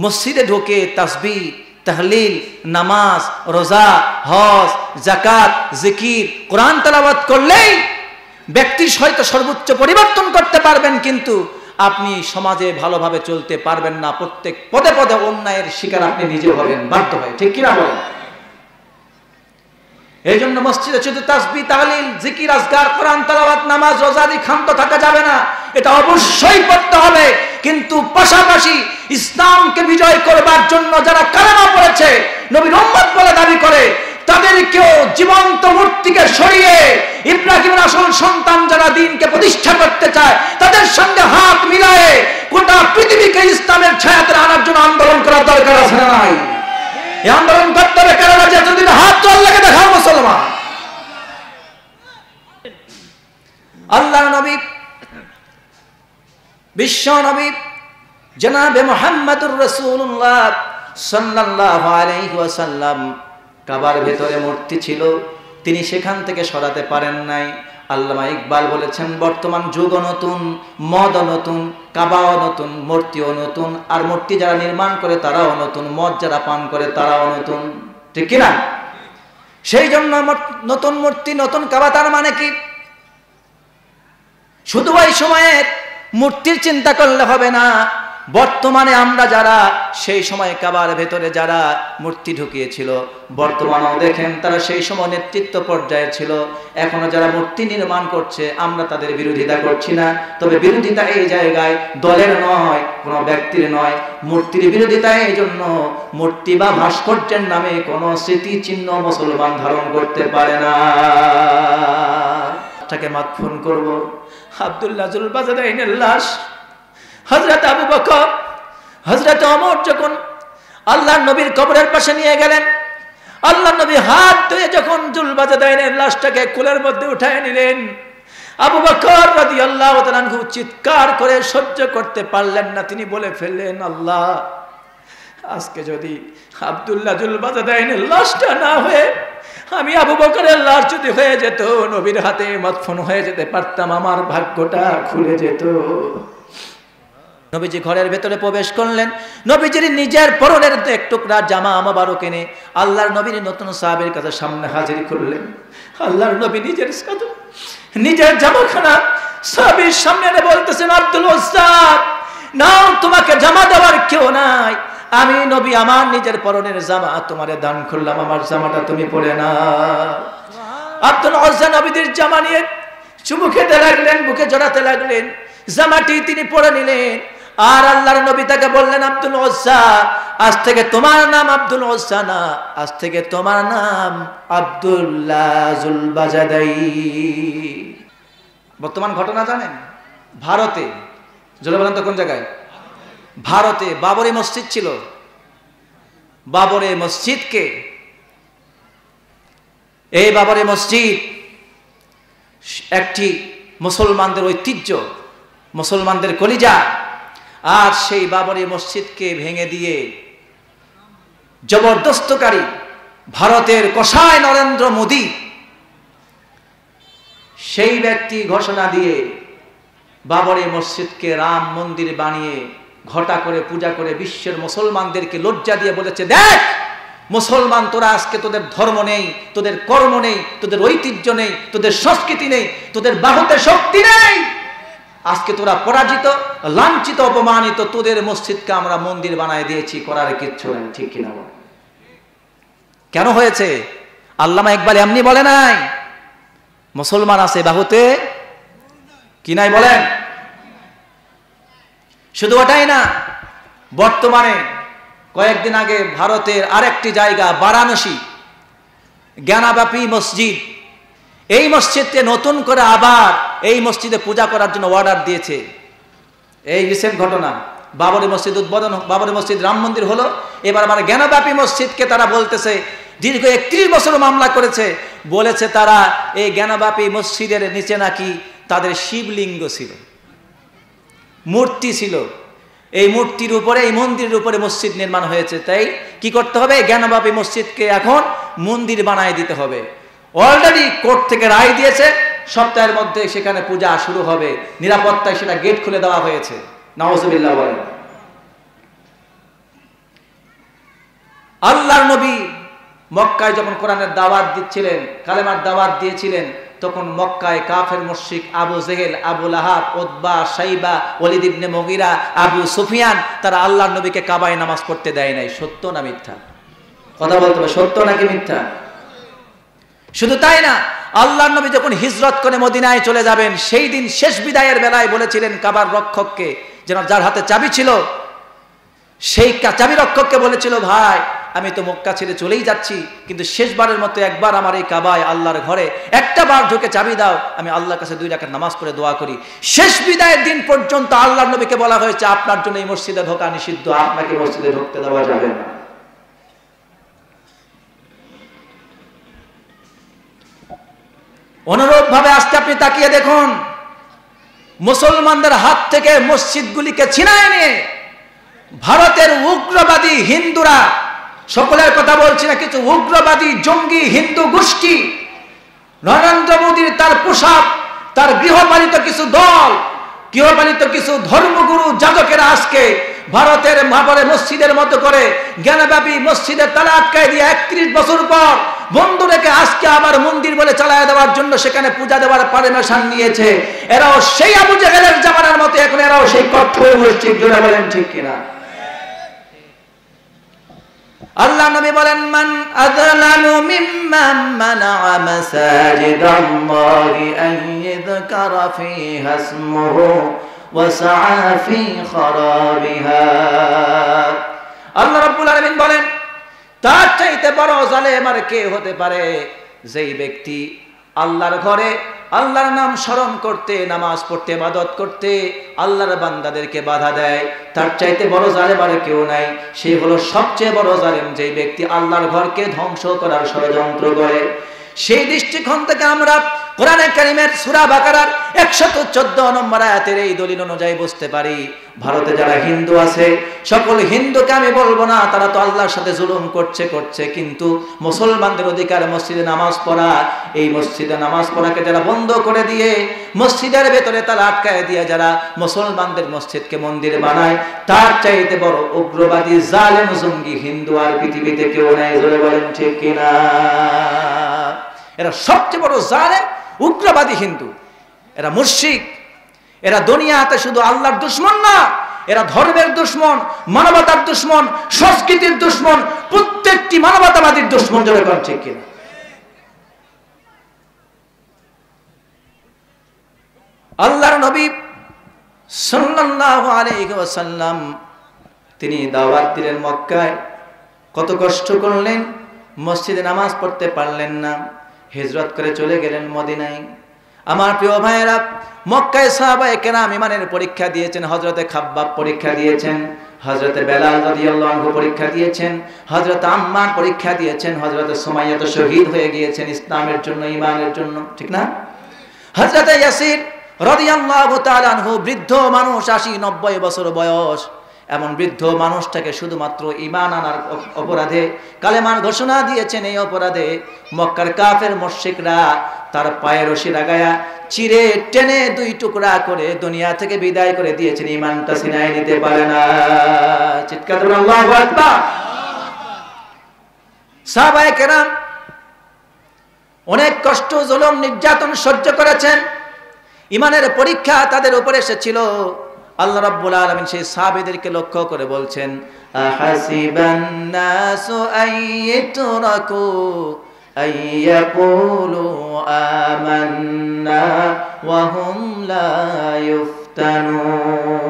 মসজিদে ঢোকে তাসবিহ, তাহলিল, নামাজ, রোজা, হজ, যাকাত, জিকির, কোরআন তেলাওয়াত করলেই ব্যক্তির হয়তো সর্বোচ্চ পরিবর্তন করতে পারবেন, কিন্তু আপনি সমাজে ভালোভাবে চলতে পারবেন না। প্রত্যেক পদে পদে অন্যায়ের শিকার আপনি নিজে হবেন বাধ্য হয়। ঠিক কিনা বলেন? এই জন্য মসজিদে শুধু তাসবিহ, তাহলিল, জিকির, আজকার, কোরআন তেলাওয়াত, নামাজ, রোজা দিয়ে ক্ষান্ত থাকা যাবে না। এটা অবশ্যই করতে হবে, কিন্তু পাশাপাশি ইসলামকে বিজয় করবার জন্য যারা কালেমা পড়েছে, নবীর উম্মত বলে দাবি করে, তাদেরকেও জীবন্ত মূর্তিকে সরিয়ে ইব্রাহিমের আসল সন্তান যারা দ্বীনকে প্রতিষ্ঠা করতে চায় তাদের সঙ্গে হাত মিলায়ে গোটা পৃথিবীকে ইসলামের ছায়াতে আনার জন্য আন্দোলন করার দরকার আছে না নাই? এই আন্দোলন করতে হবে। কারণ যদি হাত চল লাগে দেখাও মুসলমান। আল্লাহর নবী, বিশ্ব নবী জনাবে মুহাম্মদুর রাসূলুল্লাহ সাল্লাল্লাহু আলাইহি ওয়াসাল্লাম কাবার ভেতরে মূর্তি ছিল, তিনি সেখান থেকে সরাতে পারেন নাই। আল্লামা ইকবাল বলেছেন, বর্তমান যুগও নতুন, মদও নতুন, কাবাও নতুন, মূর্তিও নতুন, আর মূর্তি যারা নির্মাণ করে তারাও নতুন, মদ যারা পান করে তারাও নতুন। ঠিক কিনা? সেই জন্য নতুন মূর্তি, নতুন কাবা, তার মানে কি শুধু ওই সময়ে মূর্তির চিন্তা করলে হবে না। বর্তমানে আমরা যারা সেই সময় কাবার ভেতরে যারা মূর্তি ঢুকিয়েছিল, বর্তমানেও দেখেন তারা সেই সময় নেতৃত্ব পর্যায়ে ছিল। এখনো যারা মূর্তি নির্মাণ করছে আমরা তাদের বিরোধিতা করছি না, তবে বিরোধিতা এই জায়গায় দলের নয়, কোনো ব্যক্তির নয়। মূর্তির বিরোধিতা এই জন্য, মূর্তি বা ভাস্কর্যের নামে কোনো স্মৃতিচিহ্ন মুসলমান ধারণ করতে পারে না। তাকে মাতফুন করব। আব্দুল্লাহ জুল বাজাদাইনের লাশ হযরত আবু বকর, হযরত ওমর যখন আল্লাহর নবীর কবরের পাশে নিয়ে গেলেন। আল্লাহর নবী হাত ধুয়ে যখন জুলবাজাদাইনের লাশটাকে কোলের মধ্যে উঠায় নিলেন, আবু বকর রাদিয়াল্লাহু তাআলা আনহু চিৎকার করে সহ্য করতে পারলেন না। তিনি বলে ফেললেন, আল্লাহ, আজকে যদি আব্দুল্লাহ জুলবাজাদাইনের লাশটা না হয়ে আমি আবু বকরের লাশ যদি হয়ে যেত, নবীর হাতে মদফন হয়ে যেতে পারতাম, আমার ভাগ্যটা খুলে যেত। নবীজি ঘরের ভেতরে প্রবেশ করলেন। নবীজির নিজের পরনের এক টুকরা জামা মোবারক এনে আল্লাহর নবীর নতুন সাহাবীর কাছে সামনে হাজির করলেন। আল্লাহর নবী নিজের জামাখানা সাহাবীর সামনে এনে বলতেছেন, আব্দুল উজ্জা, নাও, তোমাকে জামা দেওয়ার কেউ নাই, আমি নবী আমার নিজের পরনের জামা তোমারে দান করলাম, আমার জামাটা তুমি পরে না। আব্দুল উজ্জা নবীদের জামা নিয়ে চুমু খেতে লাগলেন, বুকে জড়াতে লাগলেন, জামাটি তিনি পরে নিলেন। আর আল্লাহর নবী তাকে বললেন, আব্দুল উজ্জা, আজ থেকে তোমার নাম আব্দুল উজ্জা না, আজ থেকে তোমার নাম আব্দুল্লাহ জুলবাজাদাই। বর্তমান ঘটনা জানেন? ভারতে, জলে বলেন তো কোন জায়গায়? ভারতে বাবরি মসজিদ ছিল। বাবরি মসজিদকে, এই বাবরি মসজিদ একটি মুসলমানদের ঐতিহ্য, মুসলমানদের কলিজা। আর সেই বাবরি মসজিদকে ভেঙে দিয়ে জবরদস্তকারী ভারতের কসাই নরেন্দ্র মোদী, সেই ব্যক্তি ঘোষণা দিয়ে বাবরি মসজিদকে রাম মন্দির বানিয়ে ঘটা করে পূজা করে বিশ্বের মুসলমানদেরকে লজ্জা দিয়ে বলেছে, দেখ মুসলমান, তোরা আজকে তোদের ধর্ম নেই, তোদের কর্ম নেই, তোদের ঐতিহ্য নেই, তোদের সংস্কৃতি নেই, তোদের বাহুতে শক্তি নেই, আজকে তোরা পরাজিত, লাঞ্ছিত, অপমানিত, তোদের মসজিদকে আমরা মন্দির বানায় দিয়েছি, করার কিচ্ছু নেই। ঠিক কিনা? কেন হয়েছে? আল্লামা ইকবাল এমনি বলে নাই, মুসলমান আছে বাহুতে, কি নাই বলেন? শুধু ওটাই না, বর্তমানে কয়েকদিন আগে ভারতের আরেকটি জায়গা বারাণসী, জ্ঞানাব্যাপী মসজিদ, এই মসজিদকে নতুন করে আবার এই মসজিদে পূজা করার জন্য অর্ডার দিয়েছে। এই রিসেন্ট ঘটনা, বাবরি মসজিদ উদ্বোধন, বাবরি মসজিদ রাম মন্দির হলো, এবার আমার জ্ঞানব্যাপী মসজিদকে তারা বলতেছে, দীর্ঘ 31 বছর মামলা করেছে, বলেছে তারা এই জ্ঞানব্যাপী মসজিদের নিচে নাকি তাদের শিবলিঙ্গ ছিল, মূর্তি ছিল, এই মূর্তির উপরে, এই মন্দিরের উপরে মসজিদ নির্মাণ হয়েছে। তাই কি করতে হবে? জ্ঞানব্যাপী মসজিদকে এখন মন্দির বানায় দিতে হবে। অলরেডি কোর্ট থেকে রায় দিয়েছে, সপ্তাহের মধ্যে সেখানে পূজা শুরু হবে, নিরাপত্তায় সেটা গেট খুলে দেওয়া হয়েছে। নাউজুবিল্লাহ বলেন। আল্লাহর নবী মক্কায় যখন কোরআনের দাওয়াত দিচ্ছিলেন, কালেমার দাওয়াত দিয়েছিলেন, তখন মক্কায় কাফের মুশরিক আবু জেহেল, আবু লাহাব, উতবা, শাইবা, ওয়ালিদ ইবনে মুগীরা, আবু সুফিয়ান, তারা আল্লাহর নবীকে কাবায় নামাজ পড়তে দেয় নাই। সত্য না মিথ্যা? কথা বলতে হবে, সত্য নাকি মিথ্যা? শুধু তাই না, আল্লাহর নবী যখন হিজরত করে মদিনায় চলে যাবেন, সেই দিন শেষ বিদায়ের বেলায় বলেছিলেন কাবার রক্ষককে, যেন যার হাতে চাবি ছিল, সেই চাবি রক্ষককে বলেছিল, ভাই আমি তো মক্কা ছেড়ে চলেই যাচ্ছি, কিন্তু শেষবারের মতো একবার আমার এই কাবায় আল্লাহর ঘরে একটা বার ঢুকে চাবি দাও, আমি আল্লাহর কাছে 2 রাকাত নামাজ পড়ে দোয়া করি। শেষ বিদায়ের দিন পর্যন্ত আল্লাহর নবীকে বলা হয়েছে, আপনার জন্য এই মসজিদে ঢোকা নিষিদ্ধ, আপনাকে মসজিদে ঢুকতে দেওয়া যাবে না। অনুরূপ ভাবে আজকে আপনি তাকিয়ে দেখুন, মুসলমানদের হাত থেকে মসজিদগুলিকে ছিনায় নিয়ে ভারতের উগ্রবাদী হিন্দুরা, সকলের কথা বলছি না, কিছু উগ্রবাদী জঙ্গি হিন্দু গোষ্ঠী, নরেন্দ্র মোদীর তার পোশাক, তার গৃহপালিত কিছু দল, গৃহপালিত কিছু ধর্মগুরু যাজকেরা আজকে ভারতের বাবরি মসজিদের মতো করে জ্ঞানব্যাপী মসজিদের তালা আটকায় দিয়ে 31 বছর পর বন্ধ রেখে আজকে আবার মন্দির বলে চালায় দেওয়ার জন্য সেখানে পূজা দেওয়ার পারমিশন নিয়েছে। এরাও সেই আবু জেহেলের জামানার মতো এখন এরাও সেই কঠোর মসজিদ, জোরে বলেন ঠিক কিনা? আল্লাহ নবী বলেন, মান আযলামু মিম্মান মানাআ মাসাজিদাল্লাহি আন ইযকারা ফীহা ইসমুহু ওয়া সাআ ফী খারাবিহা। আল্লাহ রাব্বুল আলামিন বলেন, তার চাইতে বড় জালেম আর কে হতে পারে, যেই ব্যক্তি আল্লাহর ঘরে আল্লাহর নাম স্মরণ করতে, নামাজ পড়তে, ইবাদত করতে আল্লাহর বান্দাদেরকে বাধা দেয়, তার চাইতে বড় জালেম আর কেউ নাই। সে হলো সবচেয়ে বড় জালেম, যে ব্যক্তি আল্লাহর ঘরকে ধ্বংস করার ষড়যন্ত্র করে। সেই দৃষ্টিকোণ থেকে আমরা কোরআনে কারীমের সূরা বাকারার 114 নম্বর আয়াতের এই দলিল অনুযায়ী বুঝতে পারি, ভারতে যারা হিন্দু আছে, সকল হিন্দুকে আমি বলবো না তারা তো আল্লাহর সাথে জুলুম করছে, কিন্তু মুসলমানদের অধিকার মসজিদে নামাজ পড়া, এই মসজিদে নামাজ পড়াকে যারা বন্ধ করে দিয়ে মসজিদের ভেতরে তারা আটকায় দিয়ে যারা মুসলমানদের মসজিদকে মন্দির বানায়, তার চাইতে বড় উগ্রবাদী জালেম জঙ্গি হিন্দু আর পৃথিবীতে কেউ নাই। জোরে বলেন ঠিক কিনা? এরা সবচেয়ে বড় জালেম উগ্রবাদী হিন্দু, এরা মুশরিক, এরা দুনিয়াতে শুধু আল্লাহর দুশমন না, এরা ধর্মের দুশমন, মানবতার দুশমন, সংস্কৃতির দুশমন, প্রত্যেকটি মানবতাবাদীর দুশমন। জোরে বলেন ঠিক কিনা? আল্লাহর নবী সাল্লাল্লাহু আলাইহি ওয়াসাল্লাম তিনি দাওয়াত দিলেন মক্কায়, কত কষ্ট করলেন, মসজিদে নামাজ পড়তে পারলেন না, হিজরত করে চলে গেলেন মদিনায়। আমার প্রিয় ভাইয়েরা, মক্কায় সাহাবায়ে কেরাম ইমানের পরীক্ষা দিয়েছেন, হযরতে খাব্বাব পরীক্ষা দিয়েছেন, হযরতে বেলাল রাদিয়াল্লাহু আনহু পরীক্ষা দিয়েছেন, হযরত আম্মার পরীক্ষা দিয়েছেন, হযরতে সুমাইয়া তো শহীদ হয়ে গিয়েছেন ইসলামের জন্য, ঈমানের জন্য, ঠিক না? হযরতে ইয়াসির রাদিয়াল্লাহু তাআলা আনহু বৃদ্ধ মানুষ, 80-90 বছর বয়স, এমন বৃদ্ধ মানুষটাকে শুধুমাত্র ঈমান আনার অপরাধে কালেমার ঘোষণা দিয়েছেন। এই অপরাধে মক্কার কাফের মুশরিকরা তার পায়ে রশি লাগায়া চিরে টেনে 2 টুকরা করে দুনিয়া থেকে বিদায় করে দিয়েছেন, ঈমানটা ছিনায় নিতে পারে না। চিৎকার করে আল্লাহু আকবার। সাহাবায়ে কেরাম অনেক কষ্ট, জুলুম, নির্যাতন সহ্য করেছেন, ঈমানের পরীক্ষা তাদের উপরে এসেছিল। আল্লাহ রাব্বুল আলামিন সেই সাহাবীদেরকে লক্ষ্য করে বলছেন, আহাসিবান নাসু আইয়ুতরাকু আইয়াকুলু আমান্না ওয়া হুম লা ইফতানুন।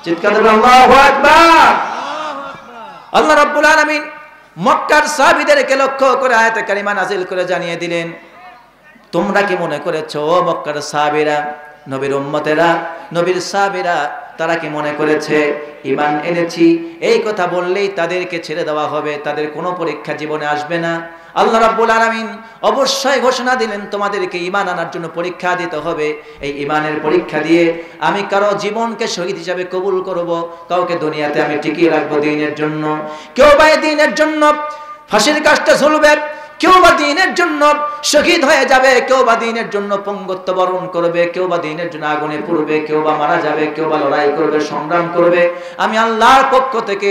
চিৎকার করে আল্লাহু আকবার। আল্লাহ রাব্বুল আলামিন মক্কার সাহাবীদেরকে লক্ষ্য করে আয়াতে কারিমা নাযিল করে জানিয়ে দিলেন, তোমরা কি মনে করেছো ও মক্কার সাহাবীরা, নবীর উম্মতেরা, নবীর সাহাবীরা, তারা কি মনে করেছে ঈমান এনেছি এই কথা বললেই তাদেরকে ছেড়ে দেওয়া হবে, তাদের কোনো পরীক্ষা জীবনে আসবে না? আল্লাহ রাব্বুল আলামিন অবশ্যই ঘোষণা দিলেন, তোমাদেরকে ঈমান আনার জন্য পরীক্ষা দিতে হবে। এই ঈমানের পরীক্ষা দিয়ে আমি কারো জীবনকে শহীদ হিসাবে কবুল করব, কাউকে দুনিয়াতে আমি টিকিয়ে রাখবো দ্বীনের জন্য। কেউ বা দ্বীনের জন্য ফাঁসির কাস্টে ঝুলবে, কেউ বা দ্বীনের জন্য শহীদ হয়ে যাবে, কেউ বা দ্বীনের জন্য পঙ্গুত্ব বরণ করবে, কেউ বা দ্বীনের জন্য আগুনে পুড়বে, কেউ বা মারা যাবে, কেউ বা লড়াই করবে, সংগ্রাম করবে। আমি আল্লাহর পক্ষ থেকে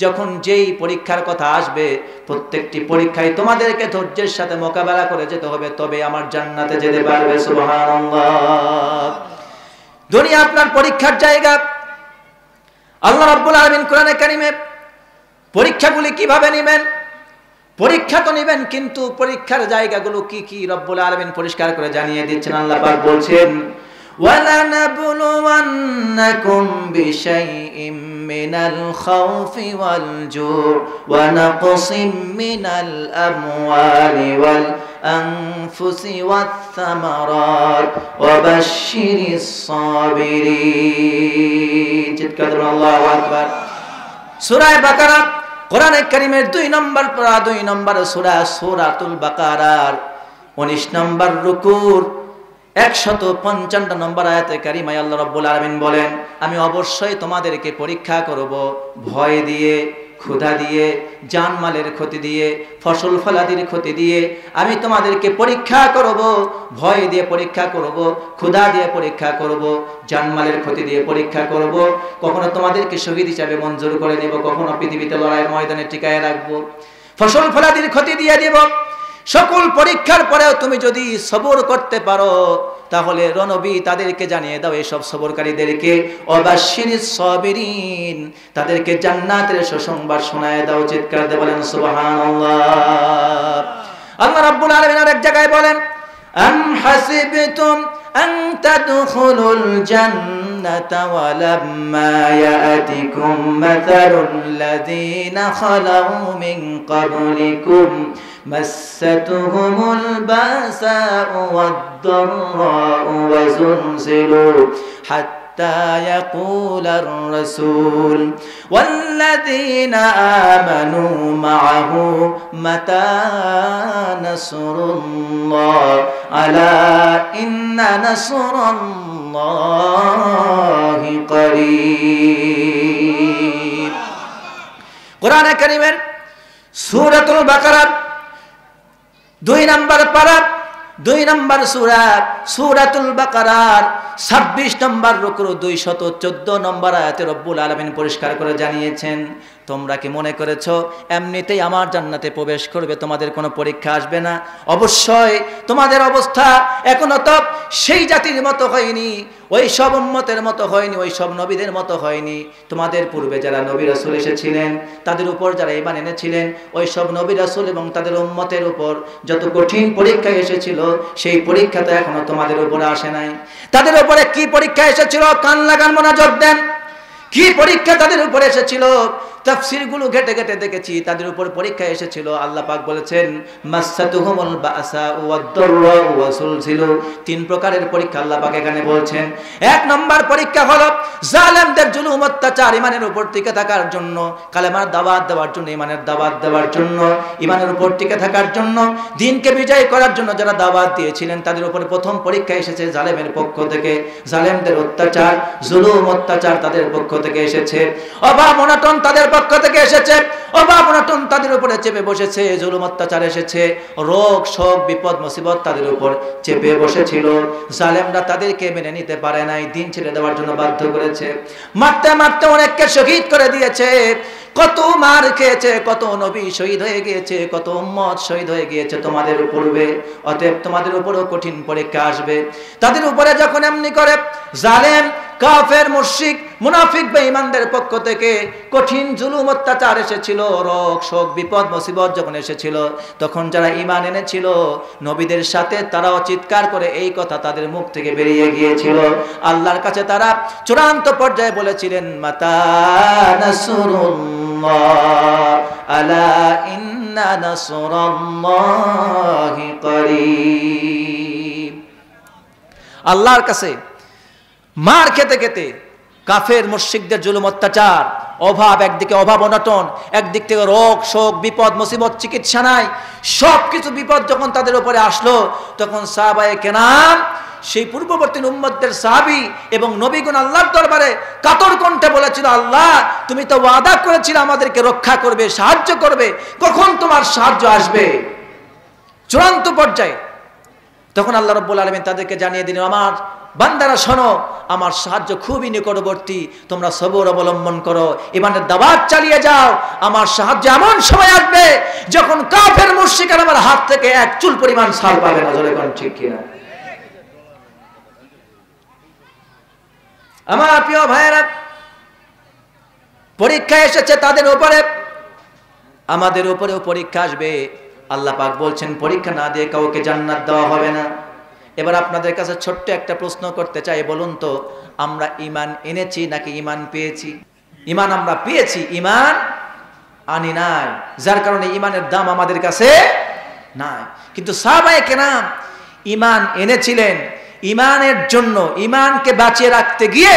যখন যেই পরীক্ষার কথা আসবে, প্রত্যেকটি পরীক্ষায় তোমাদেরকে ধৈর্যের সাথে মোকাবেলা করে যেতে হবে, তবে আমার জান্নাতে যেতে পারবে। সুবহানাল্লাহ। দুনিয়া আপনার পরীক্ষার জায়গা। আল্লাহ রাব্বুল আলামিন কোরআনে কারিমে পরীক্ষাগুলি কিভাবে নেবেন, পরীক্ষা তো নেবেন, কিন্তু পরীক্ষার জায়গাগুলো কি কি রব্বুল আলামিন পরিষ্কার করে জানিয়ে দিচ্ছেন। আল্লাহ পাক বলছেন, وَلَنَبْلُوَنَّكُمْ بِشَيْءٍ مِّنَ الْخَوْفِ وَالْجُوعِ وَنَقْصٍ مِّنَ الْأَمْوَالِ وَالْأَنفُسِ وَالثَّمَرَاتِ وَبَشِّرِ الصَّابِرِينَ। চিৎকার করে আল্লাহু আকবার। সূরা বাকারা কোরআনে কারীমের 2 নম্বর পারা, 2 নম্বর সূরা, সূরাতুল বাকারার 19 নম্বর রুকুর 155 নম্বর আয়াতে কারিমায় আল্লাহ রাব্বুল আলামিন বলেন, আমি অবশ্যই তোমাদেরকে পরীক্ষা করব, ভয় দিয়ে, ক্ষুধা দিয়ে, জানমালের ক্ষতি দিয়ে, ফসল ফলাদির ক্ষতি দিয়ে আমি তোমাদেরকে পরীক্ষা করব, ভয় দিয়ে পরীক্ষা করব, ক্ষুধা দিয়ে পরীক্ষা করব, জানমালের ক্ষতি দিয়ে পরীক্ষা করব। কখনো তোমাদেরকে শহীদ হিসাবে মঞ্জুর করে নেব, কখনো পৃথিবীতে লড়াইয়ের ময়দানে টিকায় রাখবো, ফসল ফলাদির ক্ষতি দিয়ে দেব। সকল পরীক্ষার পরেও তুমি যদি সবর করতে পারো, তাহলে নবী তাদেরকে জানিয়ে দাও, এইসব সবরকারীদেরকে অবাশশিরিস সাবিরিন, তাদেরকে জান্নাতের সুসংবাদ শোনায় দাও। চিৎকার দিয়ে বলেন সুবহানাল্লাহ। আল্লাহ রাব্বুল আলামিন আরেক জায়গায় বলেন, أم حسبتم أن تدخلوا الجنة ولما يأتكم مثل الذين خلوا من قبلكم مستهم البأساء والضراء وزلزلوا حتى يقول الرسول والذين آمنوا معه متى نصر الله ألا إن نصر الله قريب قرآن الكريم সূরাতুল বাকারা 2 নম্বর পারা 2 নম্বর সূরা সূরাতুল বাকারার 26 নম্বর রুকুর 214 নম্বর আয়াতে রব্বুল আলামিন পরিষ্কার করে জানিয়েছেন তোমরা কি মনে করেছো এমনিতেই আমার জান্নাতে প্রবেশ করবে তোমাদের কোনো পরীক্ষা আসবে না অবশ্যই তোমাদের অবস্থা এখনো তো সেই জাতির মতো হয়নি ওই সব উম্মতের মতো হয়নি ওই সব নবীদের মতো হয়নি তোমাদের পূর্বে যারা নবী রাসূল এসেছিলেন তাদের উপর যারা ঈমান এনেছিলেন ওই সব নবী রাসূল এবং তাদের উম্মতের উপর যত কঠিন পরীক্ষা এসেছিল সেই পরীক্ষা তো এখনো তোমাদের উপরে আসে নাই তাদের উপরে কি পরীক্ষা এসেছিল কান লাগান মনোযোগ দেন কি পরীক্ষা তাদের উপরে এসেছিল তাফসীরগুলো ঘেটে ঘেটে দেখেছি তাদের উপর পরীক্ষা এসেছিল আল্লাহ পাক বলেছেন মাসাতুহুমুল বাসা ওয়াদ-দাররা ওয়া সুলসিলু তিন প্রকারের পরীক্ষা আল্লাহ পাক এখানে বলছেন এক নম্বর পরীক্ষা হলো জালেমদের জুলুম অত্যাচার ঈমানের উপর টিকে থাকার জন্য কালেমার দাওয়াত দেওয়ার জন্য ঈমানের দাওয়াত দেওয়ার জন্য ঈমানের উপর টিকে থাকার জন্য দ্বীনকে বিজয় করার জন্য যারা দাওয়াত দিয়েছিলেন তাদের উপর প্রথম পরীক্ষা এসেছে জালেমের পক্ষ থেকে জালেমদের অত্যাচার জুলুম অত্যাচার তাদের পক্ষ থেকে এসেছে অভাব অনটন তাদের পক্ষ থেকে এসেছে অভাব অনটন তাদের উপরে চেপে বসেছে জুলুম অত্যাচার এসেছে রোগ শোক বিপদ মুসিবত তাদের উপর চেপে বসেছিল জালেমরা তাদেরকে মেনে নিতে পারে নাই দিন ছেড়ে দেওয়ার জন্য বাধ্য করেছে মারতে মারতে অনেককে শহীদ করে দিয়েছে কত মার খেয়েছে কত নবী শহীদ হয়ে গিয়েছে কত উম্মত শহীদ হয়ে গিয়েছে তোমাদের পূর্বে অতএব তোমাদের উপরও কঠিন পরীক্ষা আসবে তাদের উপরে যখন এমনি করে জালেম কাফের মুশরিক মুনাফিক বেঈমানদের পক্ষ থেকে কঠিন জুলুম অত্যাচার এসেছিল রোগ শোক বিপদ মুসিবত যখন এসেছিল তখন যারা ঈমান এনেছিল নবীদের সাথে তারাও চিৎকার করে এই কথা তাদের মুখ থেকে বেরিয়ে গিয়েছিল আল্লাহর কাছে তারা চূড়ান্ত পর্যায়ে বলেছিলেন মাতা নাসরুল্লাহ আলা ইন্না নাসরাল্লাহি করিব আল্লাহর কাছে মার খেতে খেতে কাফের মুশরিকদের জুলুম অত্যাচার অভাব একদিকে অভাব অনটন একদিক থেকে রোগ শোক বিপদ মুসিবত চিকিৎসা নাই সবকিছু বিপদ যখন তাদের উপরে আসলো তখন সাহাবায়ে কেরাম সেই পূর্ববর্তী উম্মতদের সাহাবী এবং নবীগণ আল্লাহর দরবারে কাতর কণ্ঠে বলেছিল আল্লাহ তুমি তো ওয়াদা করেছিলে আমাদেরকে রক্ষা করবে সাহায্য করবে কখন তোমার সাহায্য আসবে চূড়ান্ত পর্যায়ে তখন আল্লাহ রাব্বুল আলামিন তাদেরকে জানিয়ে দিলেন আমার বান্দারা শোনো আমার সাহায্য খুবই নিকটবর্তী তোমরা সবর অবলম্বন করো ঈমানের দাওয়াত চালিয়ে যাও আমার সাহায্য এমন সময় আসবে যখন কাফের মুশরিকরা আমার হাত থেকে এক চুল পরিমাণ ছাল পাবে না জোরে কোন ঠিক কিনা আমার প্রিয় ভাইয়েরা পরীক্ষা এসেছে তাদের উপরে আমাদের উপরেও পরীক্ষা আসবে আল্লাহ পাক বলছেন পরীক্ষা না দিয়ে কাউকে জান্নাত দেওয়া হবে না এবার আপনাদের কাছে ছোট্ট একটা প্রশ্ন করতে চাই বলুন তো আমরা ঈমান এনেছি নাকি ঈমান পেয়েছি ঈমান আমরা পেয়েছি ঈমান আনি নাই যার কারণে ঈমানের দাম আমাদের কাছে নাই কিন্তু সাহাবায়ে কেরাম ঈমান এনেছিলেন ঈমানের জন্য ঈমানকে বাঁচিয়ে রাখতে গিয়ে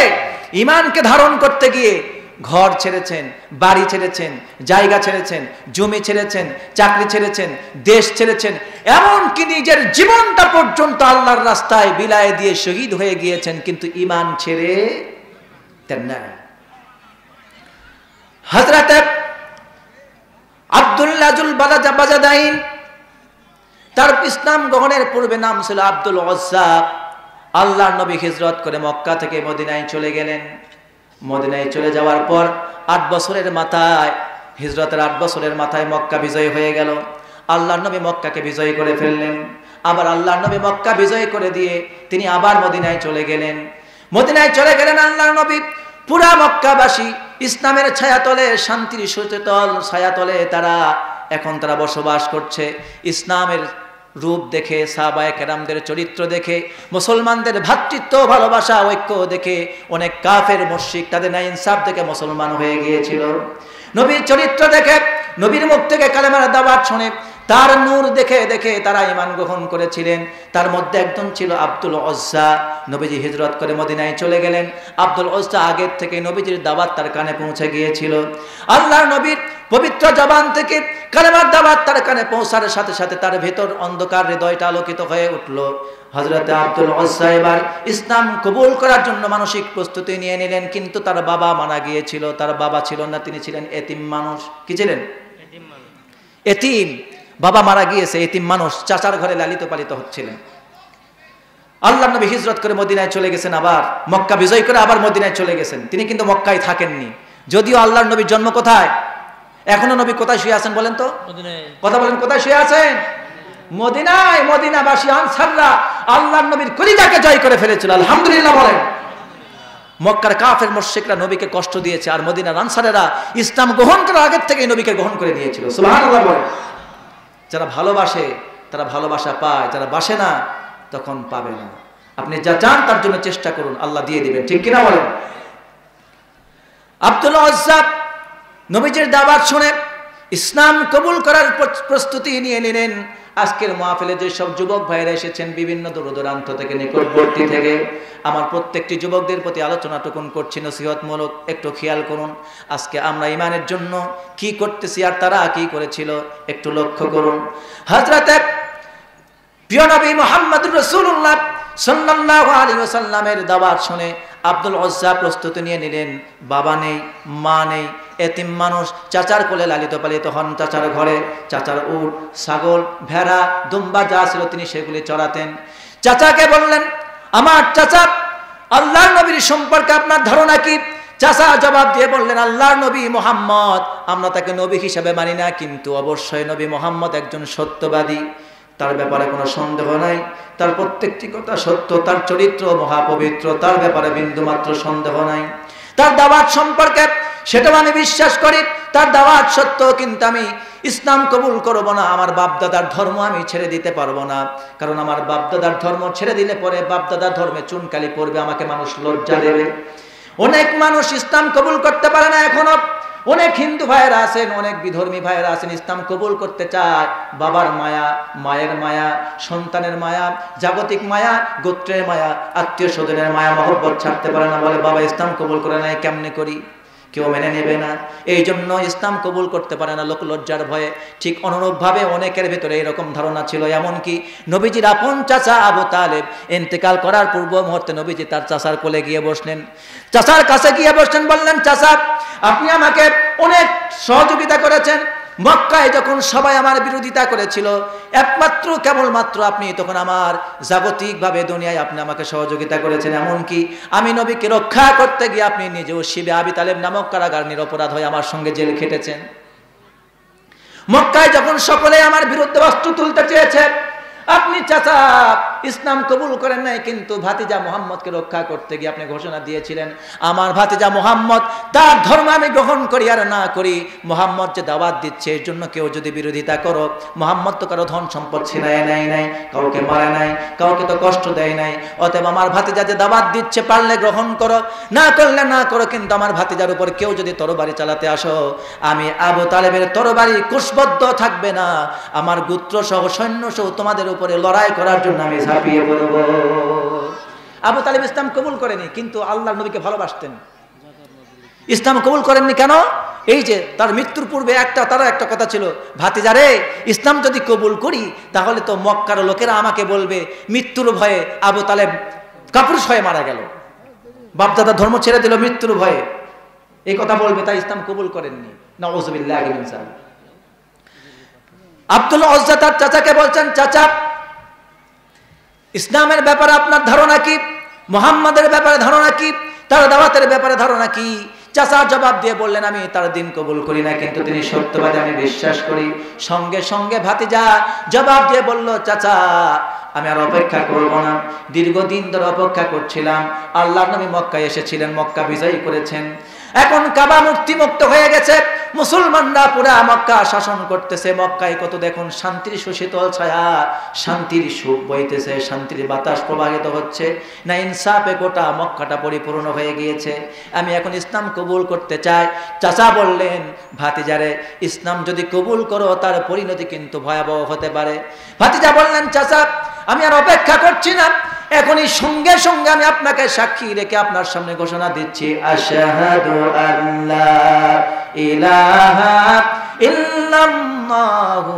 ঈমানকে ধারণ করতে গিয়ে ঘর ছেড়েছেন বাড়ি ছেড়েছেন জায়গা ছেড়েছেন জমি ছেড়েছেন চাকরি ছেড়েছেন দেশ ছেড়েছেন এমনকি নিজের জীবনটা পর্যন্ত আল্লাহর রাস্তায় বিলায় দিয়ে শহীদ হয়ে গিয়েছেন কিন্তু ঈমান ছেড়ে দেন না হযরত আব্দুল্লাহ জুল বাজাদাইন তার ইসলাম গ্রহণের পূর্বে নাম ছিল আব্দুল উজ্জা আল্লাহর নবী হিজরত করে মক্কা থেকে মদিনায় চলে গেলেন মদিনায় চলে যাওয়ার পর 8 বছরের মাথায় হিজরতের 8 বছরের মাথায় মক্কা বিজয় হয়ে গেল আল্লাহর নবী মক্কাকে বিজয় করে ফেললেন আবার আল্লাহর নবী মক্কা বিজয় করে দিয়ে তিনি আবার মদিনায় চলে গেলেন আল্লাহর নবী পুরা মক্কাবাসী ইসলামের ছায়াতলে শান্তির সুশীতল ছায়াতলে তারা বসবাস করছে ইসলামের রূপ দেখে, সাহাবায়ে কেরামদের চরিত্র দেখে, মুসলমানদের ভ্রাতৃত্ব ভালোবাসা ঐক্য দেখে অনেক কাফের মুশরিক তাদের ন্যায় ইনসাফ দেখে মুসলমান হয়ে গিয়েছিল। নবীর চরিত্র দেখে, নবীর মুখ থেকে কালেমার দাওয়াত শুনে, তার নূর দেখে দেখে তারা ঈমান গ্রহণ করেছিলেন। তার মধ্যে একজন ছিল আব্দুল উজ্জা। নবীজি হিজরত করে মদিনায় চলে গেলেন। আব্দুল উজ্জা আগের থেকে নবীজির দাওয়াত তার কানে পৌঁছে গিয়েছিল। আল্লাহর নবীর পবিত্র জবান থেকে কালেমার দাওয়াত তার কানে পৌঁছার সাথে সাথে তার ভেতর অন্ধকার হৃদয়টা আলোকিত হয়ে উঠল। হযরতে আব্দুল উজ্জা এবার ইসলাম কবুল করার জন্য মানসিক প্রস্তুতি নিয়ে নিলেন, কিন্তু তার বাবা মারা গিয়েছিল। তার বাবা ছিল না, তিনি ছিলেন এতিম মানুষ। কি ছিলেন? এতিম। বাবা মারা গিয়েছে, এতিম মানুষ, চাচার ঘরে লালিত পালিত হচ্ছিলেন। আল্লাহর নবী হিজরত করে মদিনায় চলে গেছেন, আবার মক্কা বিজয় করে আবার মদিনায় চলে গেছেন। তিনি কিন্তু মক্কায় থাকেননি, যদিও আল্লাহর নবীর জন্ম কোথায়? এখনো নবী কোথায় শুয়ে আছেন বলেন তো? কথা বলেন, কোথায় শুয়ে আছেন? মদিনায়। মদিনাবাসী আনসাররা আল্লাহর নবীর কলিজাকে জয় করে ফেলেছিল। আলহামদুলিল্লাহ বলেন। মক্কার কাফের মুশরিকরা নবীকে কষ্ট দিয়েছে, আর মদিনার আনসারেরা ইসলাম গ্রহণ করার আগের থেকেই নবীকে গ্রহণ করে নিয়েছিল। সুবহানাল্লাহ বলেন। যারা ভালোবাসে তারা ভালোবাসা পায়, যারা বাসে না তখন পাবে না। আপনি যা চান তার জন্য চেষ্টা করুন, আল্লাহ দিয়ে দিবেন। ঠিক কিনা বলেন? আব্দুল উজ্জা নবীজির দাওয়াত শুনে ইসলাম কবুল করার প্রস্তুতি নিয়ে নিলেন। আজকের মাহফিলে যে সব যুবক ভাইরা এসেছেন বিভিন্ন দূরদূরান্ত থেকে, নিকটবর্তী থেকে, আমার প্রত্যেকটি যুবকদের প্রতি আলোচনাটুকুন করছি নসিহতমূলক। একটু খেয়াল করুন, আজকে আমরা ঈমানের জন্য কি করতেছি আর তারা কি করেছিল একটু লক্ষ্য করুন। হযরতে প্রিয় নবী মুহাম্মদুর রাসূলুল্লাহ সাল্লাল্লাহু আলাইহি ওয়াসাল্লামের দাওয়াত শুনে আব্দুল উজ্জা প্রস্তুতি নিয়ে নিলেন। বাবা নেই, মা নেই, এতিম মানুষ, চাচার কোলে লালিত পালিত হন। চাচার ঘরে চাচার উট, ছাগল, ভেড়া, দুম্বা যা ছিল তিনি সেগুলি চড়াতেন। চাচাকে বললেন, আমার চাচা, আল্লাহর নবীর সম্পর্কে আপনার ধারণা কি? চাচা জবাব দিয়ে বললেন, আল্লাহর নবী মুহাম্মদ, আমরা তাকে নবী হিসেবে মানি না, কিন্তু অবশ্যই নবী মুহাম্মদ একজন সত্যবাদী, তার ব্যাপারে কোনো সন্দেহ নাই, তার প্রত্যেকটি কথা সত্য, তার চরিত্র মহাপবিত্র, তার ব্যাপারে বিন্দুমাত্র সন্দেহ নাই। তার দাওয়াত সম্পর্কে সেটাও আমি বিশ্বাস করি, তার দাওয়াত সত্য, কিন্তু আমি ইসলাম কবুল করব না, আমার বাপদাদার ধর্ম আমি ছেড়ে দিতে পারবো না, কারণ আমার বাপদাদার ধর্ম ছেড়ে দিলে পরে বাপদাদার ধর্মে চুনকালি পড়বে, আমাকে মানুষ লজ্জা দেবে। অনেক মানুষ ইসলাম কবুল করতে পারে না এখনো। অনেক হিন্দু ভাইয়েরা আছেন, অনেক বিধর্মী ভাইয়েরা আছেন, ইসলাম কবুল করতে চায়, বাবার মায়া, মায়ের মায়া, সন্তানের মায়া, জাগতিক মায়া, গোত্রের মায়া, আত্মীয় স্বজনের মায়া মহব্বত ছাড়তে পারে না, বলে বাবা ইসলাম কবুল করে নাই, কেমনে করি? কেউ মেনে নেবে না, এই জন্য ইসলাম কবুল করতে পারে না লোক লজ্জার ভয়ে। ঠিক অনুরূপভাবে অনেকের ভেতরে এরকম ধারণা ছিল। এমনকি নবীজির আপন চাচা আবু তালেব ইন্তেকাল করার পূর্ব মুহূর্তে নবীজি তার চাচার কোলে গিয়ে বসলেন, চাচার কাছে গিয়ে বসলেন, বললেন, চাচা আপনি আমাকে অনেক সহযোগিতা করেছেন, মক্কায় যখন সবাই আমার বিরোধিতা করেছিল, একমাত্র কেবলমাত্র আপনি তখন আমার জাগতিকভাবে দুনিয়ায় আপনি আমাকে সহযোগিতা করেছেন। এমনকি আমি নবীকে রক্ষা করতে গিয়ে আপনি নিজেও শিবে আবি তালেব নামক কারাগার নিরপরাধ হয়ে আমার সঙ্গে জেল খেটেছেন। মক্কায় যখন সকলে আমার বিরুদ্ধে অস্ত্র তুলতে চেয়েছে, আপনি চাচা ইসলাম কবুল করেন নাই, কিন্তু ভাতিজা মুহাম্মদকে রক্ষা করতে গিয়ে আপনি ঘোষণা দিয়েছিলেন, আমার ভাতিজা মুহাম্মদ, তার ধর্ম আমি গ্রহণ করি আর না করি, মুহাম্মদ যে দাওয়াত দিচ্ছে এর জন্য কেউ যদি বিরোধিতা করো, মুহাম্মদ তো কারো ধন সম্পদ ছিনায় নাই, কাউকে মারে নাই, কাউকে তো কষ্ট দেয় নাই, অতএব আমার ভাতিজা যে দাওয়াত দিচ্ছে পারলে গ্রহণ করো, না করলে না করো, কিন্তু আমার ভাতিজার উপর কেউ যদি তরবারি চালাতে আসো, আমি আবু তালেবের তরবারি কুশবদ্ধ থাকবে না, আমার গোত্র সহ সৈন্য সহ তোমাদের উপরে লড়াই করার জন্য আমি ঝাঁপিয়ে পড়ব। আবু তালেব ইসলাম কবুল করেনি, কিন্তু আল্লাহর নবীকে ভালোবাসতেন। ইসলাম কবুল করেননি কেন? এই যে তার মৃত্যুর পূর্বে তারও একটা কথা ছিল, ভাতিজারে ইসলাম যদি কবুল করি তাহলে তো মক্কার লোকেরা আমাকে বলবে মৃত্যুর ভয়ে আবু তালেব কাপুরুষ হয়ে মারা গেল, বাপদাদা ধর্ম ছেড়ে দিল মৃত্যুর ভয়ে, এই কথা বলবে, তাই ইসলাম কবুল করেননি। নাউযুবিল্লাহি মিন যালিক। আব্দুল উজ্জা তার চাচাকে বলছেন, চাচা ইসলামের ব্যাপারে আপনার ধারণা কি? মুহাম্মাদের ব্যাপারে ধারণা কি? তার দাওয়াতের ব্যাপারে ধারণা কি? চাচা জবাব দিয়ে বললেন, আমি তার দিন কবুল করি না, কিন্তু তিনি সত্যবাদী, আমি বিশ্বাস করি। সঙ্গে সঙ্গে ভাতিজা জবাব দিয়ে বলল, চাচা আমি আর অপেক্ষা করব না, দীর্ঘদিন ধরে অপেক্ষা করছিলাম, আল্লাহর নবী মক্কায় এসেছিলেন, মক্কা বিজয় করেছেন, এখন কাবা মূর্তি মুক্ত হয়ে গেছে, মুসলমানরা পুরা মক্কা শাসন করতেছে। মক্কায় কত দেখুন শান্তির সুশীতল ছায়া, শান্তির সুখ বইতেছে, শান্তির বাতাস প্রবাহিত হচ্ছে। না ইনসাফে গোটা মক্কাটা পরিপূর্ণ হয়ে গিয়েছে। আমি এখন ইসলাম কবুল করতে চাই। চাচা বললেন, ভাতিজারে ইসলাম যদি কবুল করো তার পরিণতি কিন্তু ভয়াবহ হতে পারে। ভাতিজা বললেন, চাচা আমি আর অপেক্ষা করছি না, এখনই সঙ্গে সঙ্গে আমি আপনাকে সাক্ষী রেখে আপনার সামনে ঘোষণা দিচ্ছি, আশহাদু আল্লা ইলাহা ইল্লাল্লাহু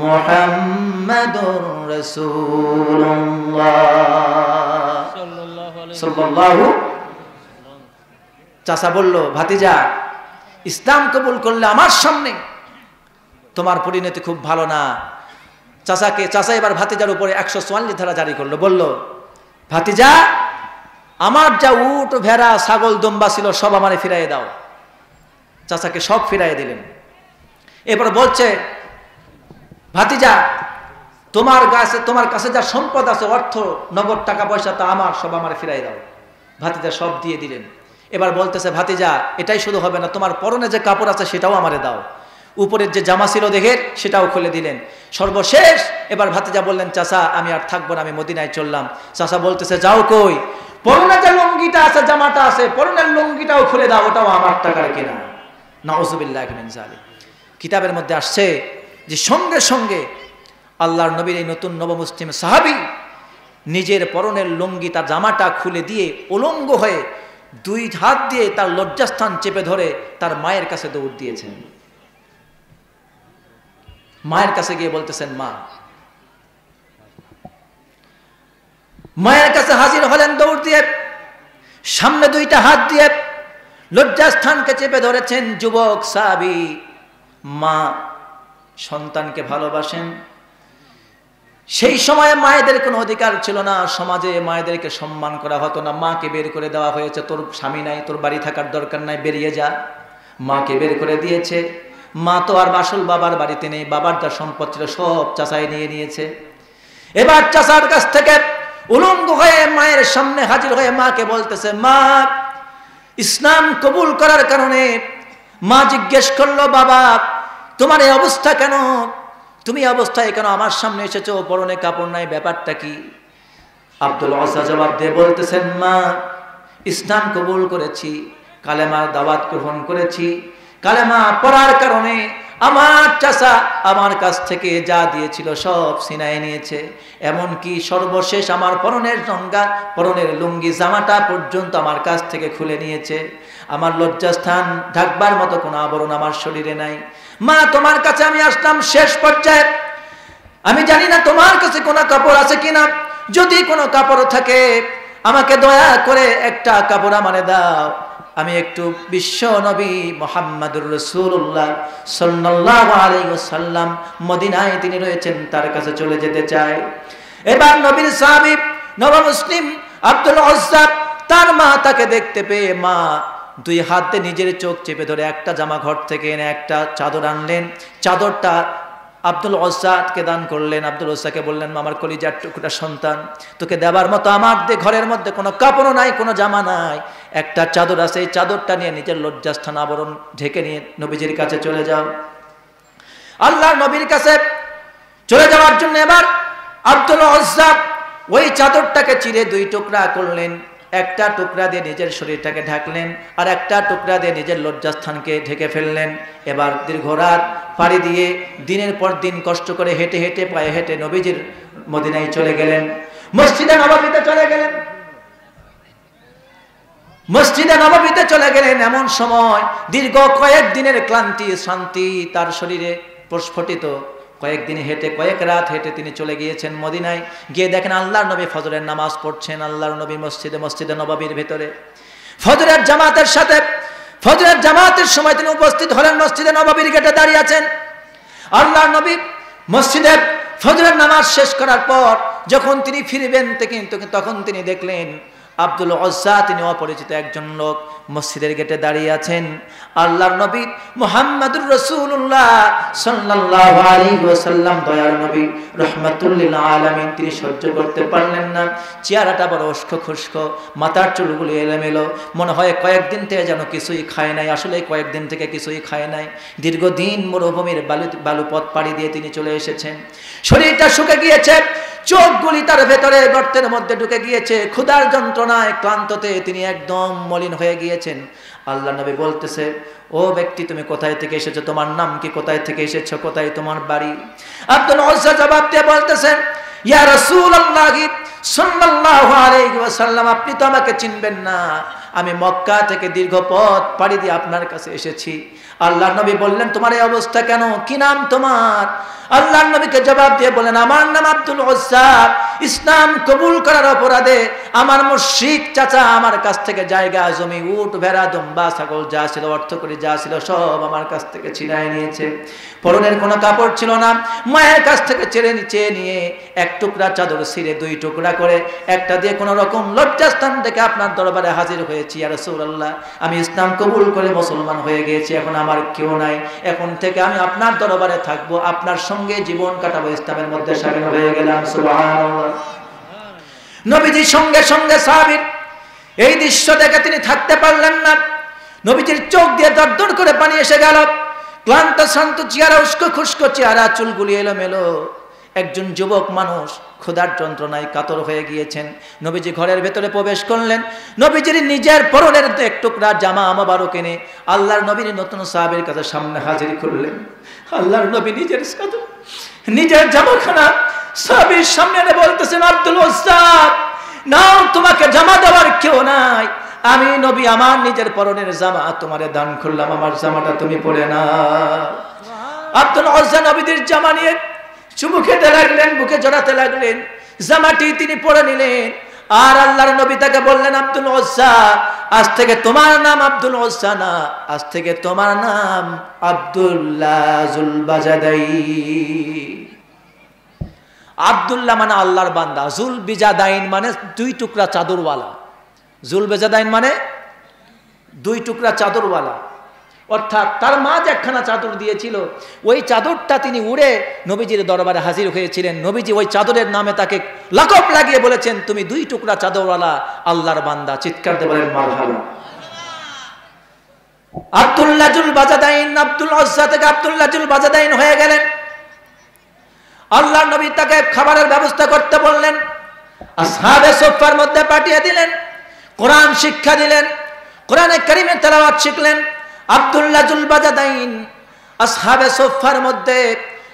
মুহাম্মাদুর রাসূলুল্লাহ সাল্লাল্লাহু। চাচা বলল, ভাতিজা ইসলাম কবুল করলে আমার সামনে তোমার পরিণতি খুব ভালো না। চাচা এবার ভাতিজার উপরে 144 ধারা জারি করলো। বলল, ভাতিজা আমার যা উট ভেড়া ছাগল দম্বা ছিল সব আমারে ফিরাইয়ে দাও। চাচাকে সব ফিরাইয়ে দিলেন। এরপর বলছে, ভাতিজা তোমার কাছে যা সম্পদ আছে, অর্থ নগদ টাকা পয়সা, তা আমার সব আমারে ফিরাইয়ে দাও। ভাতিজা সব দিয়ে দিলেন। এবার বলতেছে, ভাতিজা এটাই শুধু হবে না, তোমার পরনে যে কাপড় আছে সেটাও আমারে দাও। উপরের যে জামা ছিল দেহের সেটাও খুলে দিলেন। সর্বশেষ এবার ভাতিজা বললেন, চাচা আমি আর থাকবো না, আমি মদিনায় চললাম। চাচা বলতেছে, যাও কই? পরনে যে লুঙ্গিটা আছে, জামাটা আছে, পরনের লুঙ্গিটাও খুলে দাও, ওটাও আমার টাকার কেনা। নাউযুবিল্লাহি মিন যালিক। কিতাবের মধ্যে আসছে যে সঙ্গে সঙ্গে আল্লাহর নবীর এই নতুন নবমুসলিম সাহাবী নিজের পরনের লুঙ্গি, তার জামাটা খুলে দিয়ে উলঙ্গ হয়ে 2 হাত দিয়ে তার লজ্জাস্থান চেপে ধরে তার মায়ের কাছে দৌড় দিয়েছেন। মায়ের কাছে গিয়ে বলতেছেন, মা। মায়ের কাছে হাজির হলেন দৌড় দিয়ে, সামনে 2টা হাত দিয়ে লজ্জাস্থানকে চেপে ধরেছেন। যুবক সাহাবী মা সন্তানকে ভালোবাসেন। সেই সময়ে মায়েদের কোনো অধিকার ছিল না, সমাজে মায়েদেরকে সম্মান করা হতো না। মাকে বের করে দেওয়া হয়েছে, তোর স্বামী নাই, তোর বাড়ি থাকার দরকার নাই, বেরিয়ে যা। মাকে বের করে দিয়েছে। মা তো আর বাসল বাবার বাড়িতে নেই, বাবার যা সম্পদ ছিল সব চাচাই নিয়ে নিয়েছে। এবার চাচার কাছ থেকে উলঙ্গ হয়ে মায়ের সামনে হাজির হয়ে মাকে বলতেছে, মা ইসলাম কবুল করার কারণে। মা জিজ্ঞেস করলো, বাবা তোমার এই অবস্থা কেন? তুমি অবস্থায় কেন আমার সামনে এসেছো? পরনে কাপড় নাই, ব্যাপারটা কি? আব্দুল ওয়াসা জবাব দিয়ে বলতেছেন, মা ইসলাম কবুল করেছি, কালেমার দাওয়াত গ্রহণ করেছি। কালেমা পড়ার কারণে আমার চাচা আমার কাছ থেকে যা দিয়েছিল সব ছিনায় নিয়েছে। এমনকি সর্বশেষ আমার পরনের লুঙ্গি জামাটা পর্যন্ত আমার কাছ থেকে খুলে নিয়েছে। আমার লজ্জাস্থান ঢাকবার মতো কোনো আবরণ আমার শরীরে নাই। মা তোমার কাছে আমি আসলাম শেষ পর্যায়ে, আমি জানি না তোমার কাছে কোনো কাপড় আছে কিনা। যদি কোনো কাপড় থাকে আমাকে দয়া করে একটা কাপড় আমারে দাও, আমি একটু বিশ্ব নবী মুহাম্মদুর রাসূলুল্লাহ সাল্লাল্লাহু আলাইহি ওয়াসাল্লাম মদিনায় তিনি রয়েছেন, তার কাছে চলে যেতে চাই। এবার নবীর সাহাবী নবমুসলিম আব্দুল উজ্জা তার মা তাকে দেখতে পেয়ে মা 2 হাত দিয়ে নিজের চোখ চেপে ধরে একটা জামা ঘর থেকে এনে একটা চাদর আনলেন। চাদরটা আব্দুল উজ্জাকে দান করলেন। আব্দুল উজ্জাকে বললেন, আমার কলিজার টুকরা সন্তান, তোকে দেবার মতো আমার ঘরের মধ্যে কোনো কাপড় নাই, কোনো জামা নাই, একটা চাদর আছে, এই চাদরটা নিয়ে নিজের লজ্জাস্থান আবরণ ঢেকে নিয়ে নবীজির কাছে চলে যাও। আল্লাহর নবীর কাছে চলে যাওয়ার জন্য এবার আব্দুল উজ্জা ওই চাদরটাকে চিরে 2 টুকরা করলেন। একটা টুকরা দিয়ে নিজের শরীরটাকে ঢাকলেন, আর একটা টুকরা দিয়ে নিজের লজ্জাস্থানকে ঢেকে ফেললেন। এবার দীর্ঘ রাত পাড়ি দিয়ে দিনের পর দিন কষ্ট করে হেঁটে হেঁটে পায়ে হেঁটে নবীজির মদিনায় চলে গেলেন, মসজিদে নববীতে চলে গেলেন। মসজিদে নববীতে চলে গেলেন এমন সময় দীর্ঘ কয়েক দিনের ক্লান্তি শান্তি তার শরীরে প্রস্ফুটিত। কয়েকদিন হেঁটে কয়েক রাত হেঁটে তিনি চলে গিয়েছেন মদিনায়। গিয়ে দেখেন আল্লাহর নবী ফজরের নামাজ পড়ছেন। আল্লাহর নবী মসজিদে নববীর ভেতরে ফজরের জামাতের সময় তিনি উপস্থিত হলেন, মসজিদে নববীর গেটে দাঁড়িয়ে আছেন। আল্লাহর নবী মসজিদে ফজরের নামাজ শেষ করার পর যখন তিনি ফিরবেন তখন তিনি দেখলেন আব্দুল উজ্জা তিনি অপরিচিত একজন লোক মসজিদের গেটে দাঁড়িয়ে আছেন। আল্লাহর নবী মুহাম্মদুর রাসূলুল্লাহ সাল্লাল্লাহু আলাইহি ওয়াসাল্লাম দয়ার নবী রাহমাতুল লিল আলামিন তিনি সহ্য করতে পারলেন না। চেহারাটা বড় উস্কো খুস্কো, মাথার চুলগুলো এলোমেলো, মনে হয় কয়েকদিন থেকে যেন কিছুই খায় নাই। আসলে কয়েকদিন থেকে কিছুই খায় নাই। দীর্ঘদিন মরুভূমির বালুপথ পাড়ি দিয়ে তিনি চলে এসেছেন। শরীরটা শুকে গিয়েছে, চোখগুলি তার ভেতরে গর্তের মধ্যে ঢুকে গিয়েছে। ক্ষুধার যন্ত্রণায় ক্লান্ততে তিনি একদম মলিন হয়ে গিয়েছেন। আল্লাহ নবী বলতেছে, ও ব্যক্তি তুমি কোথায় থেকে এসেছো, তোমার নাম কি, কোথায় থেকে এসেছো, কোথায় তোমার বাড়ি? আব্দুল উজ্জা জবাব দিয়ে বলতেছেন, ইয়া রাসূলুল্লাহ সাল্লাল্লাহু আলাইহি ওয়াসাল্লাম, আপনি তো আমাকে চিনবেন না, আমি মক্কা থেকে দীর্ঘ পথ পাড়ি দিয়ে আপনার কাছে এসেছি। আল্লাহর নবী বললেন, তোমার এই অবস্থা কেন, কি নাম তোমার? আল্লাহর নবীকে জবাব দিয়ে বলেন, আমার নাম আব্দুল উজ্জা। ইসলাম কবুল করার অপরাধে আমার মুশরিক চাচা আমার কাছ থেকে জায়গা জমি উট ভেড়া দুম্বা ছাগল যা ছিল অর্থ করে যা ছিল সব আমার কাছ থেকে ছিনায় নিয়েছে। পরনের কোনো কাপড় ছিল না, মায়ের কাছ থেকে চেয়ে নিয়ে এক টুকরা চাদর ছিঁড়ে দুই টুকরা করে একটা দিয়ে কোনো রকম লজ্জাস্থান থেকে আপনার দরবারে হাজির হয়েছি। ইয়া রাসূলুল্লাহ, আমি ইসলাম কবুল করে মুসলমান হয়ে গিয়েছি, এখন আমার কেউ নাই, এখন থেকে আমি আপনার দরবারে থাকবো, আপনার সঙ্গে জীবন কাটাবো, ইসলামের মধ্যে শামিল হয়ে গেলাম। সুবহানাল্লাহ। নবীজির সঙ্গে সঙ্গে সাহাবীর এই দৃশ্য দেখে তিনি থাকতে পারলেন না। নবীজির চোখ দিয়ে দরদর করে পানি এসে গেল। ক্লান্ত শান্ত চেহারা, উস্কো খুস্কো চেহারা, চুলগুলি এলোমেলো। একজন যুবক মানুষ ক্ষুধার যন্ত্রণায় কাতর হয়ে গিয়েছেন। নবীজি ঘরের ভেতরে প্রবেশ করলেন। নবীজির নিজের পরনের এক টুকরা জামা মোবারক এনে আল্লাহর নবীর নতুন সাহাবীর কাছে সামনে হাজির করলেন। আল্লাহর নবী নিজের জামাখানা সাহাবীর সামনে এনে বলতেছেন, আব্দুল উজ্জা, নাও, তোমাকে জামা দেওয়ার কেউ নাই, আমি নবী আমার নিজের পরনের জামা তোমারে দান করলাম, আমার জামাটা তুমি পরে না। আব্দুল উজ্জা নবীদের জামা নিয়ে চুমু খেতে লাগলেন, বুকে জড়াতে লাগলেন, জামাটি তিনি পরে নিলেন। আর আল্লাহর নবী তাকে বললেন, আব্দুল উজ্জা, আজ থেকে তোমার নাম আব্দুল উজ্জা না, আজ থেকে তোমার নাম আব্দুল্লাহ জুল বাজাদাইন। আব্দুল্লাহ মানে আল্লাহর বান্দা, জুল বিজাদাইন মানে দুই টুকরা চাদরওয়ালা। জুল বেজাদাইন মানে দুই টুকরা চাদরওয়ালা, অর্থাৎ তার মা যে একখানা চাদর দিয়েছিল ওই চাদরটা তিনি উড়ে নবীজির দরবারে হাজির হয়েছিলেন। নবীজি ওই চাদরের নামে তাকে লাকব লাগিয়ে বলেছেন, তুমি দুই টুকরা চাদরওয়ালা আল্লাহর বান্দা। চিৎকার দিয়ে বলেন মারহাবা। আব্দুল্লাহ জুল বাজাদাইন, আব্দুল উজ্জা থেকে আব্দুল্লাহ জুল বাজাদাইন হয়ে গেলেন। আল্লাহর নবী তাকে খাবারের ব্যবস্থা করতে বললেন, আসহাবে সুফফার মধ্যে পাঠিয়ে দিলেন, কোরআন শিক্ষা দিলেন, কোরআনে কারীমের তেলাওয়াত শিখলেন। আব্দুল্লাহ জুল বাজাদাইন আসহাবে সুফফার মধ্যে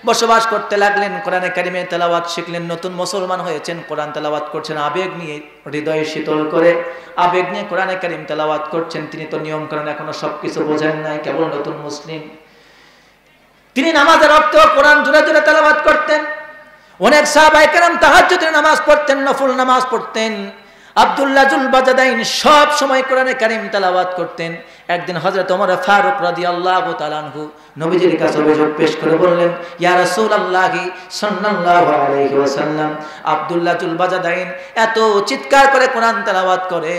বসবাস করতে লাগলেন, কোরআনে কারীমের তেলাওয়াত শিখলেন। নতুন মুসলমান হয়েছেন, কোরআন তেলাওয়াত করছেন আবেগ নিয়ে, হৃদয় শীতল করে আবেগ নিয়ে কোরআনে কারীম তেলাওয়াত করছেন। তিনি তো নিয়ম কানুন এখনো সবকিছু বোঝেন নাই, কেবল নতুন মুসলিম। তিনি নামাজের অর্থ কোরআন জোরে জোরে তেলাওয়াত করতেন। অনেক সাহাবায়ে কেরাম তাহাজ্জুদের নামাজ পড়তেন, নফল নামাজ পড়তেন। আব্দুল্লাহ জুল বাজাদাইন সব সময় কোরআনে কারীম তেলাওয়াত করতেন। একদিন হযরত ওমর ফারুক রাদিয়াল্লাহু তাআলা আনহু নবীজির কাছে অভিযোগ পেশ করে বললেন, ইয়া রাসূলুল্লাহ সাল্লাল্লাহু আলাইহি ওয়াসাল্লাম, আব্দুল্লাহ জুল বাজাদাইন এত চিৎকার করে কোরআন তেলাওয়াত করে,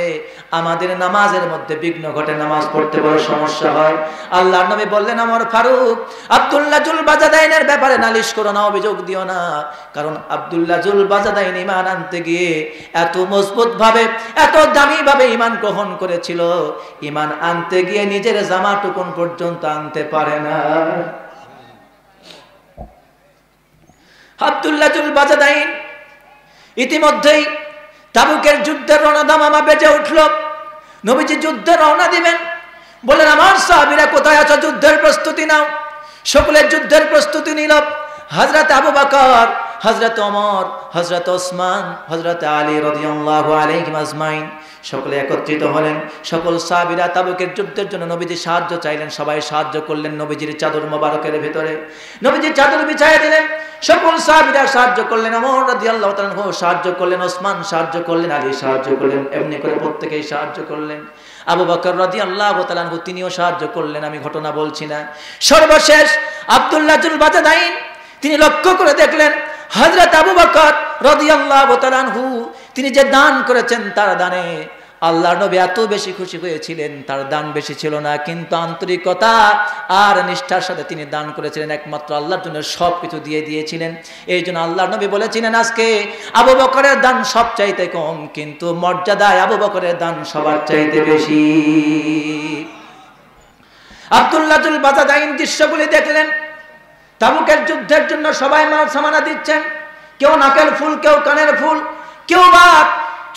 আমাদের নামাজের মধ্যে বিঘ্ন ঘটে, নামাজ পড়তে বড় সমস্যা হয়। আল্লাহর নবী বললেন, ওমর ফারুক, আব্দুল্লাহ জুল বাজাদাইনের ব্যাপারে নালিশ করো না, অভিযোগ দিও না, কারণ আব্দুল্লাহ জুল বাজাদাইন ঈমান আনতে গিয়ে এত মজবুত ভাবে, এত দামি ভাবে ঈমান গ্রহণ করেছিল, ঈমান আনতে গিয়ে নিজের জামা টুকুন পর্যন্ত আনতে পারে না। আব্দুল্লাহ জুল বাজাদাইন ইতিমধ্যেই তাবুকের যুদ্ধের রণদামামা বেজে উঠল। নবীজি যুদ্ধে রওনা দিবেন, বলেন, আমার সাহাবীরা কোথায় আছো, যুদ্ধের প্রস্তুতি নাও। সকলের যুদ্ধের প্রস্তুতি নিল। হযরত আবু বকর, হযরত ওমর, হযরত ওসমান, হযরত আলী রাদিয়াল্লাহু আলাইহিম আজমাইন সকলে একত্রিত হলেন। সকল সাহাবীরা তাবুকের যুদ্ধের জন্য নবীজির সাহায্য চাইলেন। সবাই সাহায্য করলেন নবীজির চাদর মোবারকের ভিতরে। নবীজির চাদর বিছাইয়ে দিলেন। সকল সাহাবীরা সাহায্য করলেন। ওমর রাদিয়াল্লাহু তাআলা আনহু সাহায্য করলেন, ওসমান সাহায্য করলেন, আলী সাহায্য করলেন। এমনি করে প্রত্যেকেই সাহায্য করলেন। আবু বকর রাদিয়াল্লাহু তাআলা আনহু তিনিও সাহায্য করলেন। আমি ঘটনা বলছি না। সর্বশেষ আব্দুল্লাহ জুল বাজাদাইন তিনি লক্ষ্য করে দেখলেন হযরত আবু বকর রাদিয়াল্লাহু তাআলা আনহু তিনি যে দান করেছেন তার দানে আল্লাহর নবী এত বেশি খুশি হয়েছিলেন, তার দান বেশি ছিল না, কিন্তু আন্তরিকতা আর নিষ্ঠার সাথে তিনি দান করেছিলেন, একমাত্র আল্লাহর জন্য সবকিছু দিয়ে দিয়েছিলেন। এই জন্য আল্লাহর নবী বলেছিলেন, আজকে আবু বকরের দান সব চাইতে কম, কিন্তু মর্যাদায় আবু বকরের দান সবার চাইতে বেশি। আব্দুল্লাহ জুল বাজাদাইন দৃশ্যগুলি দেখলেন। তাবুকের যুদ্ধের জন্য সবাই মাল সামানা দিচ্ছেন, কেউ নাকের ফুল, কেউ কানের ফুল, কেউ বা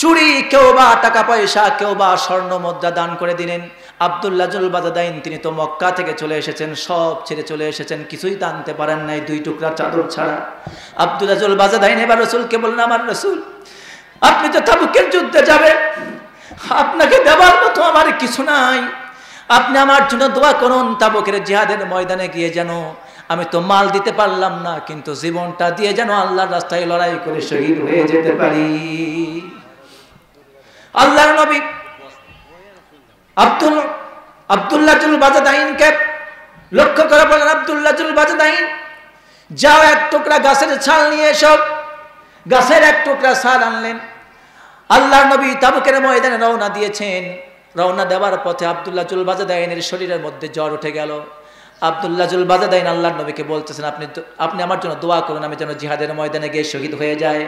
চুড়ি, কেউ বা টাকা পয়সা, কেউ বা স্বর্ণ মুদ্রা দান করে দিলেন। আব্দুল্লাহ জুল বাজাদাইন তিনি তো মক্কা থেকে চলে এসেছেন, সব ছেড়ে চলে এসেছেন, কিছুই টানতে পারেন নাই 2 টুকরা চাদর ছাড়া। আব্দুল্লাহ জুল বাজাদাইন এবার রাসূলকে বললেন, আমার রাসূল, আপনি তো তাবুকের যুদ্ধে যাবেন, আপনাকে দেওয়ার মতো আমার কিছু নাই, আপনি আমার জন্য দোয়া করুন, তাবুকের জিহাদের ময়দানে গিয়ে যেন আমি তো মাল দিতে পারলাম না, কিন্তু জীবনটা দিয়ে যেন আল্লাহর রাস্তায় লড়াই করে শহীদ হয়ে যেতে পারি। আল্লাহর নবী আব্দুল্লাহ জুল বাজাদাইনকে লক্ষ্য করে বলেন, আব্দুল্লাহ জুল বাজাদাইন, যাও 1 টুকরা গাছের ছাল নিয়ে এসো। গাছের 1 টুকরা ছাল আনলেন। আল্লাহর নবী তাবুকের ময়দানে রওনা দিয়েছেন। রওনা দেওয়ার পথে আব্দুল্লাহ জুল বাজাদাইনের শরীরের মধ্যে জ্বর উঠে গেল। আব্দুল্লাহ জুল বাজাদাইন আল্লাহর নবীকে বলতেছেন, আপনি আমার জন্য দোয়া করুন, আমি যেন জিহাদের ময়দানে গিয়ে শহীদ হয়ে যায়।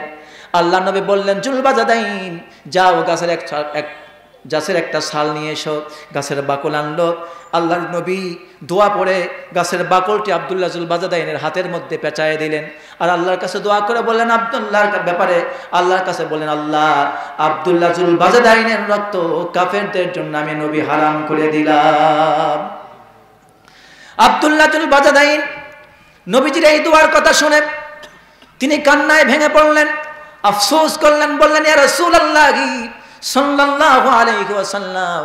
আল্লাহর নবী বললেন, জুল বাজাদাইন, যাও গাছের একটা ছাল নিয়ে এসো। গাছের বাকল আনলো। আল্লাহর নবী দোয়া পড়ে গাছের বাকলটি আব্দুল্লাহ জুল বাজাদাইনের হাতের মধ্যে পেঁচায় দিলেন, আর আল্লাহর কাছে দোয়া করে বললেন, আব্দুল্লাহর ব্যাপারে আল্লাহর কাছে বলেন, আল্লাহ, আব্দুল্লাহ জুল বাজাদাইনের রক্ত কাফেরদের জন্য আমি নবী হারাম করে দিলাম। আব্দুল্লাহ জুল বাজাদাইন নবীজির এই দোয়ার কথা শুনে তিনি কান্নায় ভেঙে পড়লেন, আফসোস করলেন, বললেন, ইয়া রাসূলুল্লাহ সাল্লাল্লাহু আলাইহি ওয়াসাল্লাম,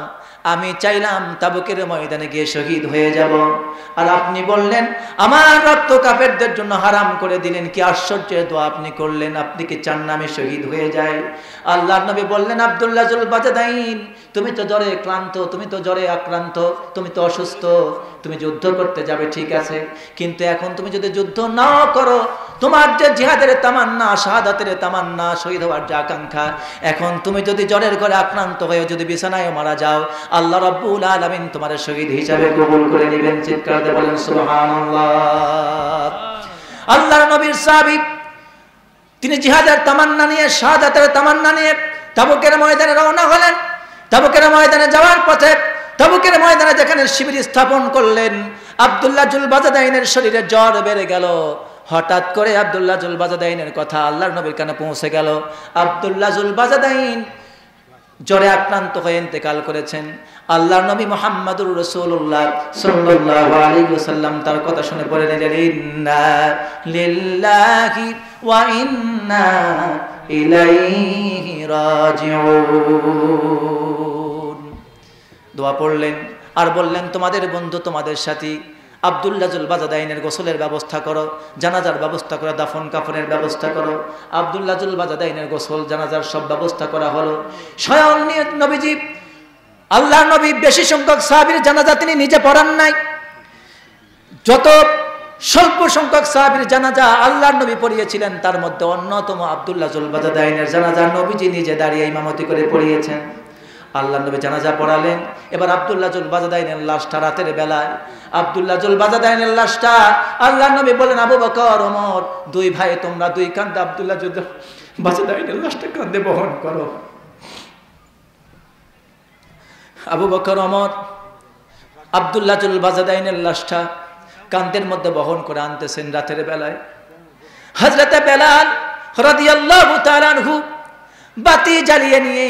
আমি চাইলাম তাবুকের ময়দানে গিয়ে শহীদ হয়ে যাব, আর আপনি বললেন আমার রক্ত কাফেরদের জন্য হারাম করে দিলেন। কি আশ্চর্যের দোয়া আপনি করলেন, আপনি কি চান না আমি শহীদ হয়ে যাই? আল্লাহর নবী বললেন, আব্দুল্লাহ জুল বাজাদাইন, তুমি তো জ্বরে ক্লান্ত, তুমি তো জ্বরে আক্রান্ত, তুমি তো অসুস্থ, তুমি যুদ্ধ করতে যাবে ঠিক আছে, কিন্তু এখন তুমি যদি যুদ্ধ না করো, তোমার যে জিহাদের তামান্না, শাহাদাতের তামান্না, শহীদ হওয়ার যে আকাঙ্ক্ষা, এখন তুমি যদি জ্বরের ঘরে আক্রান্ত হয়ে যদি বিছানায় মারা যাও, আল্লাহ রাব্বুল আলামিন তোমার শহীদ হিসাবে কবুল করে নেবেন। চিৎকার দিয়ে বলেন সুবহানাল্লাহ। আল্লাহর নবীর সাহাবী তিনি জিহাদের তামান্না নিয়ে, শাহাদাতের তামান্না নিয়ে তাবুকের ময়দানে রওনা হলেন। তাবুকের ময়দানে যাওয়ার পথে, তাবুকের ময়দানে যেখানে শিবির স্থাপন করলেন, আব্দুল্লাহ জুল বাজাদাইনের শরীরে জ্বর বেড়ে গেল। হঠাৎ করে আব্দুল্লাহ জুল বাজাদাইনের কথা আল্লাহর নবীর কানে পৌঁছে গেল। আব্দুল্লাহ জুল বাজাদাইন জ্বরে আক্রান্ত হয়ে ইন্তেকাল করেছেন। আল্লাহর নবী মুহাম্মদুর রাসূলুল্লাহ সাল্লাল্লাহু আলাইহি ওয়াসাল্লাম তার কথা শুনে বলে নিলেন, ইন্না লিল্লাহি ওয়া ইন্না ইলাইহি রাজিউন। দোয়া পড়লেন আর বললেন, তোমাদের বন্ধু, তোমাদের সাথী আব্দুল্লাহ জুল বাজাদাইনের গোসলের ব্যবস্থা করো, জানাজার ব্যবস্থা করো, দাফন কাফনের ব্যবস্থা করো। আব্দুল্লাহ জুল বাজাদাইনের গোসল, জানাজার সব ব্যবস্থা করা হলো। স্বয়ং নবীজি, আল্লাহর নবী বেশি সংখ্যক সাহাবীর জানাজা তিনি নিজে পড়ান নাই, যত স্বল্প সংখ্যক সাহাবীর জানাজা আল্লাহর নবী পড়িয়েছিলেন, তার মধ্যে অন্যতম আব্দুল্লাহ জুল বাজাদাইনের জানাজা নবীজি নিজে দাঁড়িয়ে ইমামতি করে পড়িয়েছেন। আল্লাহর নবী জানাজা পড়ালেন। এবার আব্দুল্লাহ জুল বাজাদাইনের লাশটা রাতের বেলায়, আব্দুল্লাহ জুল বাজাদাইনের লাশটা আল্লাহর নবী বলেন, আবু বকর, ওমর, 2 ভাই তোমরা 2 কাঁধে আব্দুল্লাহ জুল বাজাদাইনের লাশটা কাঁধে বহন করো। আবু বকর, ওমর আব্দুল্লাহ জুল বাজাদাইনের লাশটা কাঁধের মধ্যে বহন করে আনতেছেন রাতের বেলায়। হযরতে বেলাল রাদিয়াল্লাহু তাআলা আনহু বাতি জ্বালিয়ে নিয়ে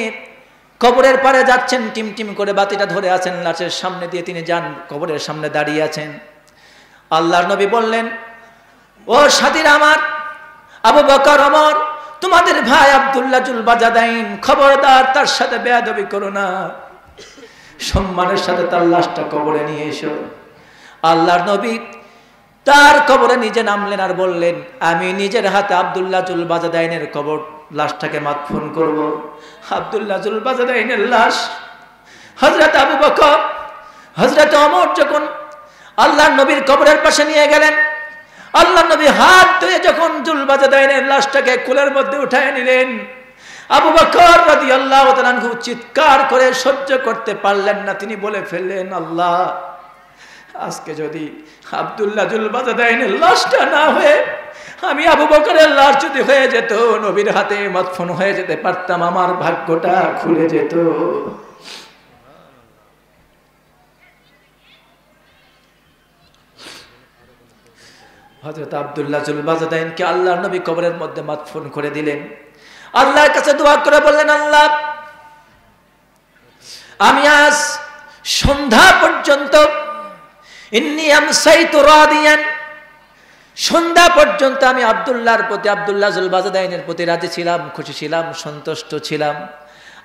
কবরের পারে যাচ্ছেন, টিমটিম করে বাতিটা ধরে আছেন, লাশের সামনে দিয়ে তিনি যান, কবরের সামনে দাঁড়িয়ে আছেন। আল্লাহর নবী বললেন, ও সাথীরা আমার, আবু বকর, ওমর, তোমাদের ভাই আব্দুল্লাহ জুল বাজাদাইন, খবরদার তার সাথে বেয়াদবি করো না, সম্মানের সাথে তার লাশটা কবরে নিয়ে এসো। আল্লাহর নবী তার কবরে নিজে নামলেন আর বললেন, আমি নিজের হাতে আব্দুল্লাহ জুল বাজাদাইনের কবর লাশটাকে মাদফন করব। আব্দুল্লাহ জুল বাজাদাইনের লাশ হযরত আবু বকর, হযরত ওমর যখন আল্লাহর নবীর কবরের পাশে নিয়ে গেলেন, আল্লাহর নবী হাত ধুয়ে যখন জুল বাজাদাইনের লাশটাকে কুলের মধ্যে উঠায় নিলেন, আবু বকর রাদিয়াল্লাহু তাআলা আনহু চিৎকার করে সহ্য করতে পারলেন না, তিনি বলে ফেললেন, আল্লাহ, আজকে যদি আব্দুল্লাহ জুল বাজাদাইনের লাশটা না হয়ে আমি আবু বকরের লাশ যদি হয়ে যেত, নবীর হাতে মদফন হয়ে যেতে পারতাম, আমার ভাগ্যটা খুলে যেত। হযরত আব্দুল্লাহ জুল বাজাদাইনকে আল্লাহর নবী কবরের মধ্যে মদফন করে দিলেন। আল্লাহর কাছে দোয়া করে বললেন, আল্লাহ, আমি আজ সন্ধ্যা পর্যন্ত ইন্নী আমসাইতু রাদিয়ান, সন্ধ্যা পর্যন্ত আমি আব্দুল্লাহর প্রতি, আব্দুল্লাহ জুল বাজাদাইনের প্রতি রাজি ছিলাম, খুশি ছিলাম, সন্তুষ্ট ছিলাম।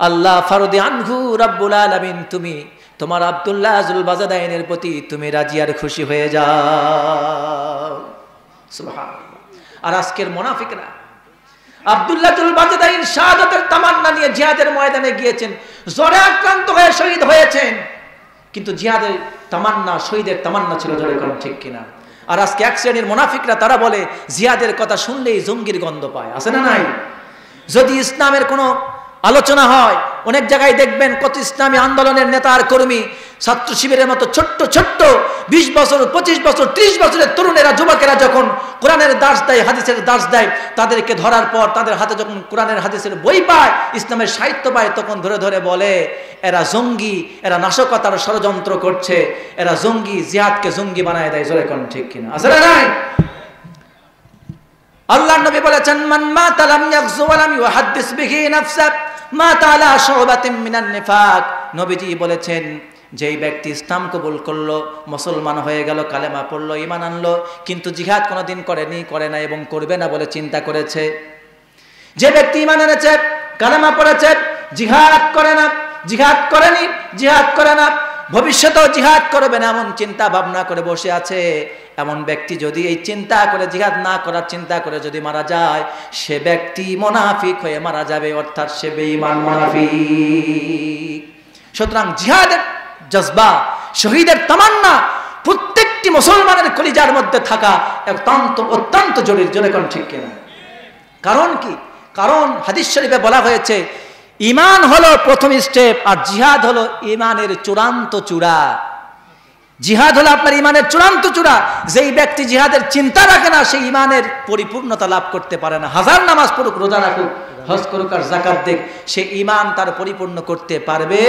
আল্লাহ ফারদি আনহু রাব্বুল আলামিন, তুমি তোমার আব্দুল্লাহ জুল বাজাদাইনের প্রতি তুমি রাজি আর খুশি হয়ে যাও। সুবহানাল্লাহ। আর আজকের মুনাফিকরা আব্দুল্লাহ জুল বাজাদাইন শাহাদাতের তামান্না নিয়ে জিহাদের ময়দানে গিয়েছেন, জ্বরে আক্রান্ত হয়ে শহীদ হয়েছেন, কিন্তু জিহাদের তামান্না, শহীদের তামান্না ছিল জ্বরে, কোন ঠিক কিনা? আর আজকে এক শ্রেণীর মুনাফিকরা তারা বলে জিহাদের কথা শুনলেই জঙ্গির গন্ধ পায়, আছে না নাই? যদি ইসলামের কোনো আলোচনা হয়, অনেক জায়গায় দেখবেন কত ইসলামী আন্দোলনের নেতা আর কর্মী, ছাত্র শিবিরের মতো ছোট্ট ছোট্ট 20 বছর 25 বছর 30 বছরের তরুণেরা, যুবকেরা যখন কোরআনের দাস দেয়, হাদিসের দাস দেয়, তাদেরকে ধরার পর তাদের হাতে যখন কোরআনের হাদিসের বই পায়, ইসলামের সাহিত্য পায়, তখন ধরে ধরে বলে এরা জঙ্গি, এরা নাশকতার ষড়যন্ত্র করছে, এরা জঙ্গি, জিহাদকে জঙ্গি বানায় দেয়। জোরে কোন ঠিক কিনা? আসলে নাই? আল্লাহর নবী বলেছেন, মান মাতা লাম ইয়াগজু ওয়া লাম ইউহাদ্দিস বিহি নাফসাহ মাতা আলা শুবাতিন মিনান নিফাক। নবীজি বলেছেন, যেই ব্যক্তি ইসলাম কবুল করলো, মুসলমান হয়ে গেল, কালেমা পড়লো, ঈমান আনলো, কিন্তু জিহাদ কোনোদিন করেনি, করে না এবং করবে না বলে চিন্তা করেছে। যে ব্যক্তি ঈমান এনেছে, কালেমা পড়েছে, জিহাদ করে না, জিহাদ করেনি, জিহাদ করে না, ভবিষ্যতেও জিহাদ করবে না এমন চিন্তা ভাবনা করে বসে আছে, এমন ব্যক্তি যদি এই চিন্তা করে, জিহাদ না করার চিন্তা করে যদি মারা যায়, সে ব্যক্তি মুনাফিক হয়ে মারা যাবে, অর্থাৎ সে বেঈমান মুনাফিক। সুতরাং জিহাদের জজবা, শহীদের তামান্না প্রত্যেকটি মুসলমানের কলিজার মধ্যে থাকা অত্যন্ত জরুরি। জোরে কোন ঠিক কিনা? কারণ কি? কারণ হাদিস শরীফে বলা হয়েছে, ঈমান হলো প্রথম স্টেপ, আর জিহাদ হলো ঈমানের চূড়ান্ত চূড়া। জিহাদ হলো আপনার ঈমানের চূড়ান্ত চূড়া। যেই ব্যক্তি জিহাদের চিন্তা রাখে না, সেই ঈমানের পরিপূর্ণতা লাভ করতে পারে না। হাজার নামাজ পড়ুক, রোজা রাখুক, হজ করুক আর যাকাত দেখ, সে ঈমান তার পরিপূর্ণ করতে পারবে।